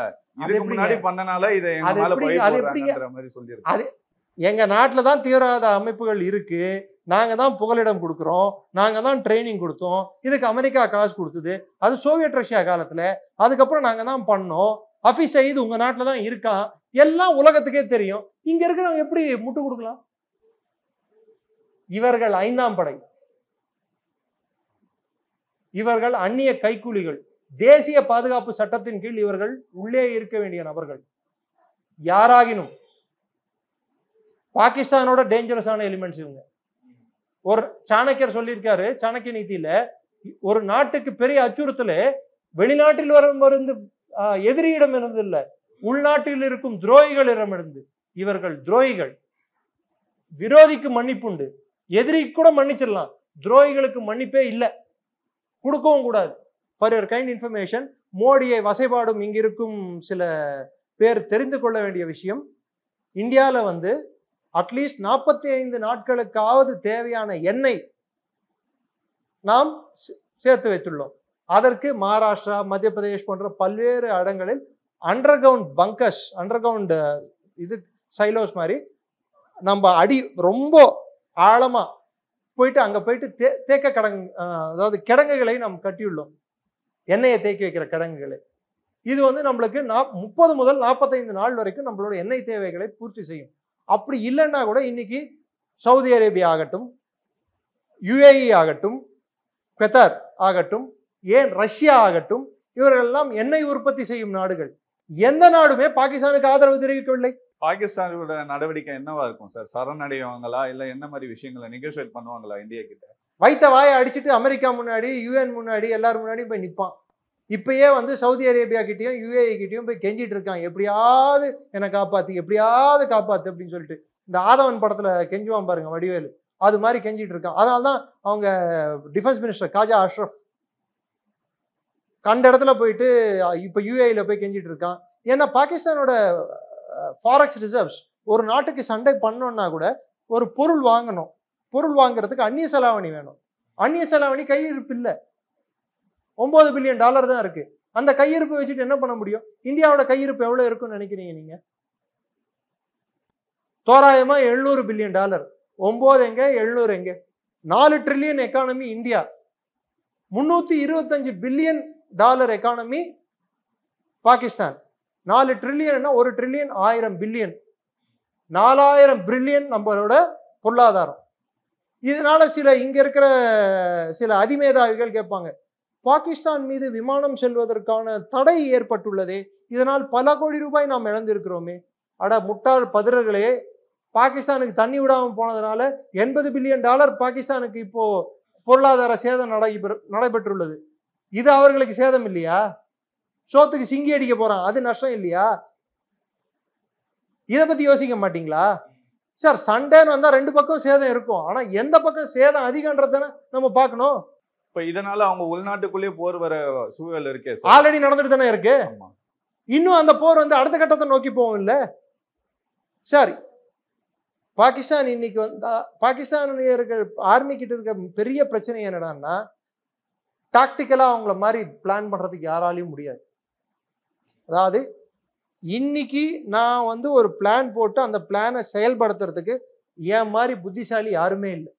இதுக்கு முன்னாடி பண்ணனால இதை எங்க மேல பழி போடுறாங்கன்ற மாதிரி சொல்லிருக்காங்க. அது எங்க நாட்டுல தான் தீவிரவாத அமைப்புகள் இருக்கு, நாங்க தான் புகலிடம் கொடுக்குறோம், நாங்க தான் ட்ரைனிங் கொடுத்தோம், இதுக்கு அமெரிக்கா காசு கொடுத்தது, அது சோவியத் ரஷ்யா காலத்துல, அதுக்கப்புறம் நாங்க தான் பண்ணோம், ஹஃபீஸ் சயீத் உங்க நாட்டுல தான் இருக்கான், எல்லாம் உலகத்துக்கே தெரியும். இங்க இருக்கிறவங்க எப்படி முட்டு கொடுக்கலாம்? இவர்கள் 5ஆம் படை, இவர்கள் அந்நிய கைக்கூலிகள், தேசிய பாதுகாப்பு சட்டத்தின் கீழ் இவர்கள் உள்ளே இருக்க வேண்டிய நபர்கள். யாராகினும் பாகிஸ்தானோட டேஞ்சரஸான எலிமெண்ட்ஸ் இவங்க. ஒரு சாணக்கியர் சொல்லியிருக்காரு, சாணக்கிய நீதியில, ஒரு நாட்டுக்கு பெரிய அச்சுறுத்தல் வெளிநாட்டில் வரும் எதிரியிடம் இருந்து இல்ல, உள்நாட்டில் இருக்கும் துரோகிகளிடமிருந்து. இவர்கள் துரோகிகள். விரோதிக்கு மன்னிப்புண்டு, எதிரிக்கு கூட மன்னிச்சிடலாம், துரோகிகளுக்கு மன்னிப்பே இல்லை, கொடுக்கவும் கூடாது. ஃபார் யுவர் கைண்ட் இன்ஃபர்மேஷன், மோடியை வசைபாடும் இங்கிருக்கும் சில பேர் தெரிந்து கொள்ள வேண்டிய விஷயம், இந்தியாவில் அட்லீஸ்ட் 45 நாட்களுக்காவது தேவையான எண்ணெய் நாம் சேர்த்து வைத்துள்ளோம். அதற்கு மகாராஷ்டிரா, மத்திய பிரதேஷ் போன்ற பல்வேறு இடங்களில் underground bunkers, underground silos மாதிரி நம்ம ரொம்ப ஆழமா போயிட்டு அங்க போயிட்டு தேக்க அதாவது கிடங்குகளை நாம் கட்டியுள்ளோம், எண்ணெயை தேக்கி வைக்கிற கிடங்குகளை. இது நம்மளுக்கு 30 முதல் 45 நாள் வரைக்கும் நம்மளோட எண்ணெய் தேவைகளை பூர்த்தி செய்யும். அப்படி இல்லைன்னா கூட இன்னைக்கு சவுதி அரேபியா ஆகட்டும், யுஏஇ ஆகட்டும், கத்தார் ஆகட்டும், ஏன் ரஷ்யா ஆகட்டும், இவர்கள் எல்லாம் எண்ணெய் உற்பத்தி செய்யும் நாடுகள். எந்த நாடுமே பாகிஸ்தானுக்கு ஆதரவு தெரிவிக்கவில்லை. பாகிஸ்தானோட நடவடிக்கை என்னவா இருக்கும் சார்? சரணடைவாங்களா இல்ல என்ன மாதிரி விஷயங்களை நெகோசியேட் பண்ணுவாங்களா இந்தியா கிட்ட? வைத்த வாயை அடிச்சுட்டு அமெரிக்கா முன்னாடி, யுஎன் முன்னாடி, எல்லாரும் முன்னாடியும் போய் நிற்பான். இப்பயே சவுதி அரேபியா கிட்டயும் யுஏஇ கிட்டயும் போய் கெஞ்சிட்டு இருக்காங்க, எப்படியாவது என்னை காப்பாத்து, எப்படியாவது காப்பாத்து அப்படின்னு சொல்லிட்டு. இந்த ஆதவன் படத்துல கெஞ்சுவான் பாருங்க வடிவேலு, அது மாதிரி கெஞ்சிட்டு இருக்கான். அதனால்தான் அவங்க டிஃபென்ஸ் மினிஸ்டர் காஜா அஷ்ரஃப் கண்ட இடத்துல போயிட்டு இப்ப யுஏஇல போய் கெஞ்சிட்டு இருக்கான். ஏன்னா பாகிஸ்தானோட ஃபாரெக்ஸ் ரிசர்வ்ஸ், ஒரு நாட்டுக்கு சண்டை பண்ணோம்னா கூட ஒரு பொருள் வாங்கணும், பொருள் வாங்குறதுக்கு அந்நிய செலாவணி வேணும். அந்நிய செலாவணி கையிருப்பு இல்லை, $9 பில்லியன் தான் இருக்கு. அந்த கையிருப்பு வச்சுட்டு என்ன பண்ண முடியும்? இந்தியாவோட கையிருப்பு எவ்வளவு இருக்குன்னு நினைக்கிறீங்க நீங்க? தோராயமா $700 பில்லியன். 9 எங்க, 700 எங்க? 4 trillion economy India, $325 billion economy Pakistan. 4 trillion, 1 trillion 1000 billion, 4000 billion நம்மளோட பொருளாதாரம். இதனால இங்க இருக்கிற சில அதிமேதாவிகள் கேட்பாங்க, பாகிஸ்தான் மீது விமானம் செல்வதற்கான தடை ஏற்பட்டுள்ளதே, இதனால் பல கோடி ரூபாய் நாம் இழந்திருக்கிறோமே. அட முட்டாள் பதிரர்களே, பாகிஸ்தானுக்கு தண்ணி விடாம போனதுனால $80 பில்லியன் பாகிஸ்தானுக்கு இப்போ பொருளாதார சேதம் நடைபெற்றுள்ளது. இது அவர்களுக்கு சேதம் இல்லையா? சோத்துக்கு சிங்கி அடிக்க போறான், அது நஷ்டம் இல்லையா? இதை பத்தி யோசிக்க மாட்டீங்களா சார்? சண்டைன்னு வந்தா 2 பக்கம் சேதம் இருக்கும், ஆனா எந்த பக்கம் சேதம் அதிகன்றதானே நம்ம பார்க்கணும். இப்ப இதனால அவங்க உள்நாட்டுக்குள்ளேயே போர் வர சூழல் இருக்கே, ஆல்ரெடி நடந்துட்டு தானே இருக்கு. இன்னும் அந்த போர் அடுத்த கட்டத்தை நோக்கி போகும் இல்ல சார். பாகிஸ்தான் இன்னைக்கு பாகிஸ்தானியர்கள் ஆர்மி கிட்ட இருக்க பெரிய பிரச்சனை என்னடான்னா, டாக்டிக்கலா அவங்கள மாதிரி பிளான் பண்றதுக்கு யாராலையும் முடியாது. அதாவது இன்னைக்கு நான் ஒரு பிளான் போட்டு அந்த பிளானை செயல்படுத்துறதுக்கு என் மாதிரி புத்திசாலி யாருமே இல்லை.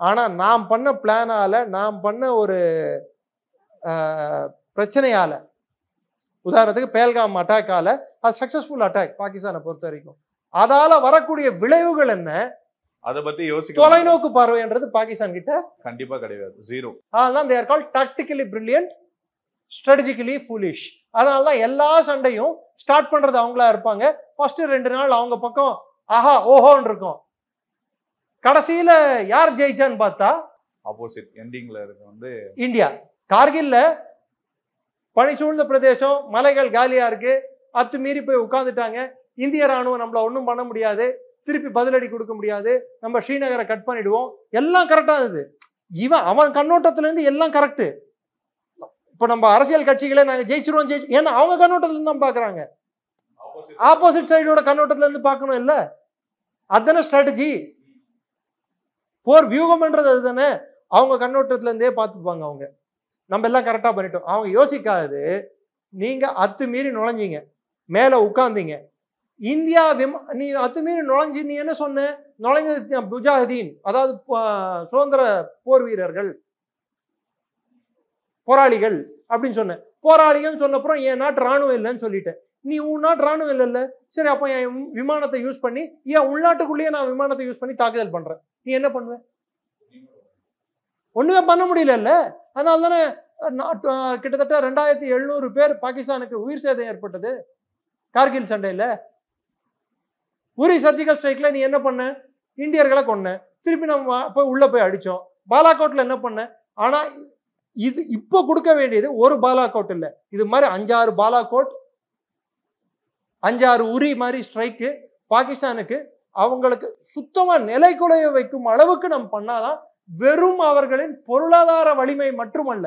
ஆனா நான் பண்ண பிளானால, நான் பண்ண ஒரு பிரச்சனையால, உதாரணத்துக்கு பேல்காம் அட்டாக்கால, அது சக்சஸ்ஃபுல் அட்டாக் பாகிஸ்தானை பொறுத்த வரைக்கும், அதால வரக்கூடிய விளைவுகள் என்ன, அதை பத்தி யோசிக்க தொலைநோக்கு பார்வைன்றது பாகிஸ்தான் கிட்ட கண்டிப்பா கிடையாது, ஜீரோ. அதனால்தான் they are called tactically brilliant, strategically foolish. அதனால்தான் எல்லா சண்டையும் ஸ்டார்ட் பண்றது அவங்களா இருப்பாங்க. ஃபர்ஸ்ட் 2 நாள் அவங்க பக்கம் ஆஹா ஓஹோன்னு இருக்கும், கடைசியில யார் ஜெயிச்சான்னு பார்த்தா ஆப்போசிட் எண்டிங்ல இருக்கு இந்தியா. கார்கில்ல பனி சூழ்ந்த பிரதேசம், மலைகள் காலியா இருக்கு, அத்துமீறி போய் உட்கார்ந்துட்டாங்க. இந்திய ராணுவம் நம்மள ஒன்றும் பண்ண முடியாது, திருப்பி பதிலடி கொடுக்க முடியாது, நம்ம ஸ்ரீநகரை கட் பண்ணிடுவோம், எல்லாம் கரெக்டா இருந்தது. அவன் கண்ணோட்டத்துல இருந்து எல்லாம் கரெக்ட். இப்ப நம்ம அரசியல் கட்சிகளை நாங்க ஜெயிச்சிருவோம் ஏன்னா அவங்க கண்ணோட்டத்துல இருந்து தான் பாக்குறாங்க, ஆப்போசிட் சைடோட கண்ணோட்டத்துல இருந்து பார்க்கணும் இல்ல. அதுதானே ஸ்ட்ராட்டஜி. போர் வியூகம்ன்றது அதுதானே. அவங்க கண்ணோட்டத்துல இருந்தே பார்த்துப்பாங்க. அவங்க நம்ம எல்லாம் கரெக்டா பண்ணிட்டோம். அவங்க யோசிக்காது, நீங்க அத்துமீறி நுழைஞ்சீங்க, மேல உட்கார்ந்தீங்க, இந்தியா நீ அத்துமீறி நுழைஞ்சு நீ என்ன சொன்ன? நுழைஞ்சது முஜாஹிதீன், அதாவது சுதந்திர போர் வீரர்கள், போராளிகள் அப்படின்னு சொன்ன. போராளிகள் சொன்னப்புறம் என் நாட்டு ராணுவம் இல்லைன்னு சொல்லிட்டேன். நீ உன் நாட்டு ராணுவம் இல்லைல்ல, சரி அப்ப என் விமானத்தை யூஸ் பண்ணி, ஏன் உள்நாட்டுக்குள்ளேயே நான் விமானத்தை யூஸ் பண்ணி தாக்குதல் பண்றேன், நீ என்ன பண்ணுவ? ஒண்ணுமே பண்ண முடியல. அதனால தானே கிட்டத்தட்ட 2700 பேர் பாகிஸ்தானுக்கு உயிர் சேதம் ஏற்பட்டது கார்கில் சண்டையில. உரி சர்ஜிக்கல் ஸ்ட்ரைக்ல நீ என்ன பண்ண? இந்தியர்களை கொன்ன. திருப்பி நம்ம போய் உள்ள போய் அடிச்சோம். பாலாகோட்ல என்ன பண்ண? ஆனா இது இப்போ கொடுக்க வேண்டியது ஒரு பாலாகோட் இல்ல, இது மாதிரி 5-6 பாலாகோட், 5-6 உரி மாதிரி ஸ்ட்ரைக்கு பாகிஸ்தானுக்கு அவங்களுக்கு சுத்தமா நிலைக்குலைய வைக்கும் அளவுக்கு நம்ம பண்ணாதான் வெறும் அவர்களின் பொருளாதார வலிமை மட்டுமல்ல,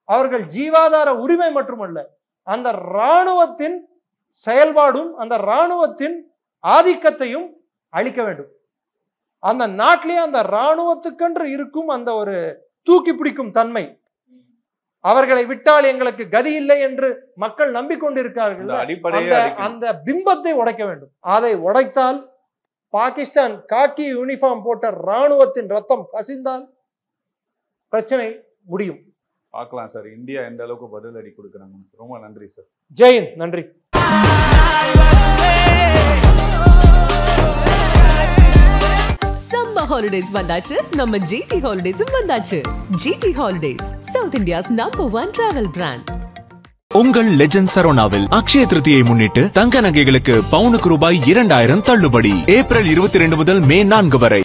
அவர்கள் ஜீவாதார உரிமை மட்டுமல்ல, அந்த இராணுவத்தின் செயல்பாடும் அந்த இராணுவத்தின் ஆதிக்கத்தையும் அளிக்க வேண்டும். அந்த நாட்டிலேயே அந்த இராணுவத்துக்கென்று இருக்கும் அந்த ஒரு தூக்கி பிடிக்கும் தன்மை, அவர்களை விட்டால் எங்களுக்கு கதி இல்லை என்று மக்கள் நம்பிக்கொண்டிருக்கிறார்கள். அந்த பிம்பத்தை உடைக்க வேண்டும். அதை உடைத்தால் பாகிஸ்தான் காக்கி யூனிஃபார்ம் போட்ட ராணுவத்தின் ரத்தம் கசிந்தால் பிரச்சனை முடியும். பார்க்கலாம் சார் இந்தியா எந்த அளவுக்கு பதிலடி கொடுக்குறாங்க. ரொம்ப நன்றி சார். ஜெயந்த், நன்றி. சம்மர் ஹாலிடேஸ் வந்தாச்சு, நம்ம ஜிடி ஹாலிடேஸும் வந்தாச்சு. GT holidays, south India's #1 travel brand. உங்கள் லெஜண்ட் சரோனாவில் அக்ஷய திருதியை முன்னிட்டு தங்க நகைகளுக்கு பவுனுக்கு ரூபாய் 2000 தள்ளுபடி. ஏப்ரல் 22 முதல் மே 4 வரை.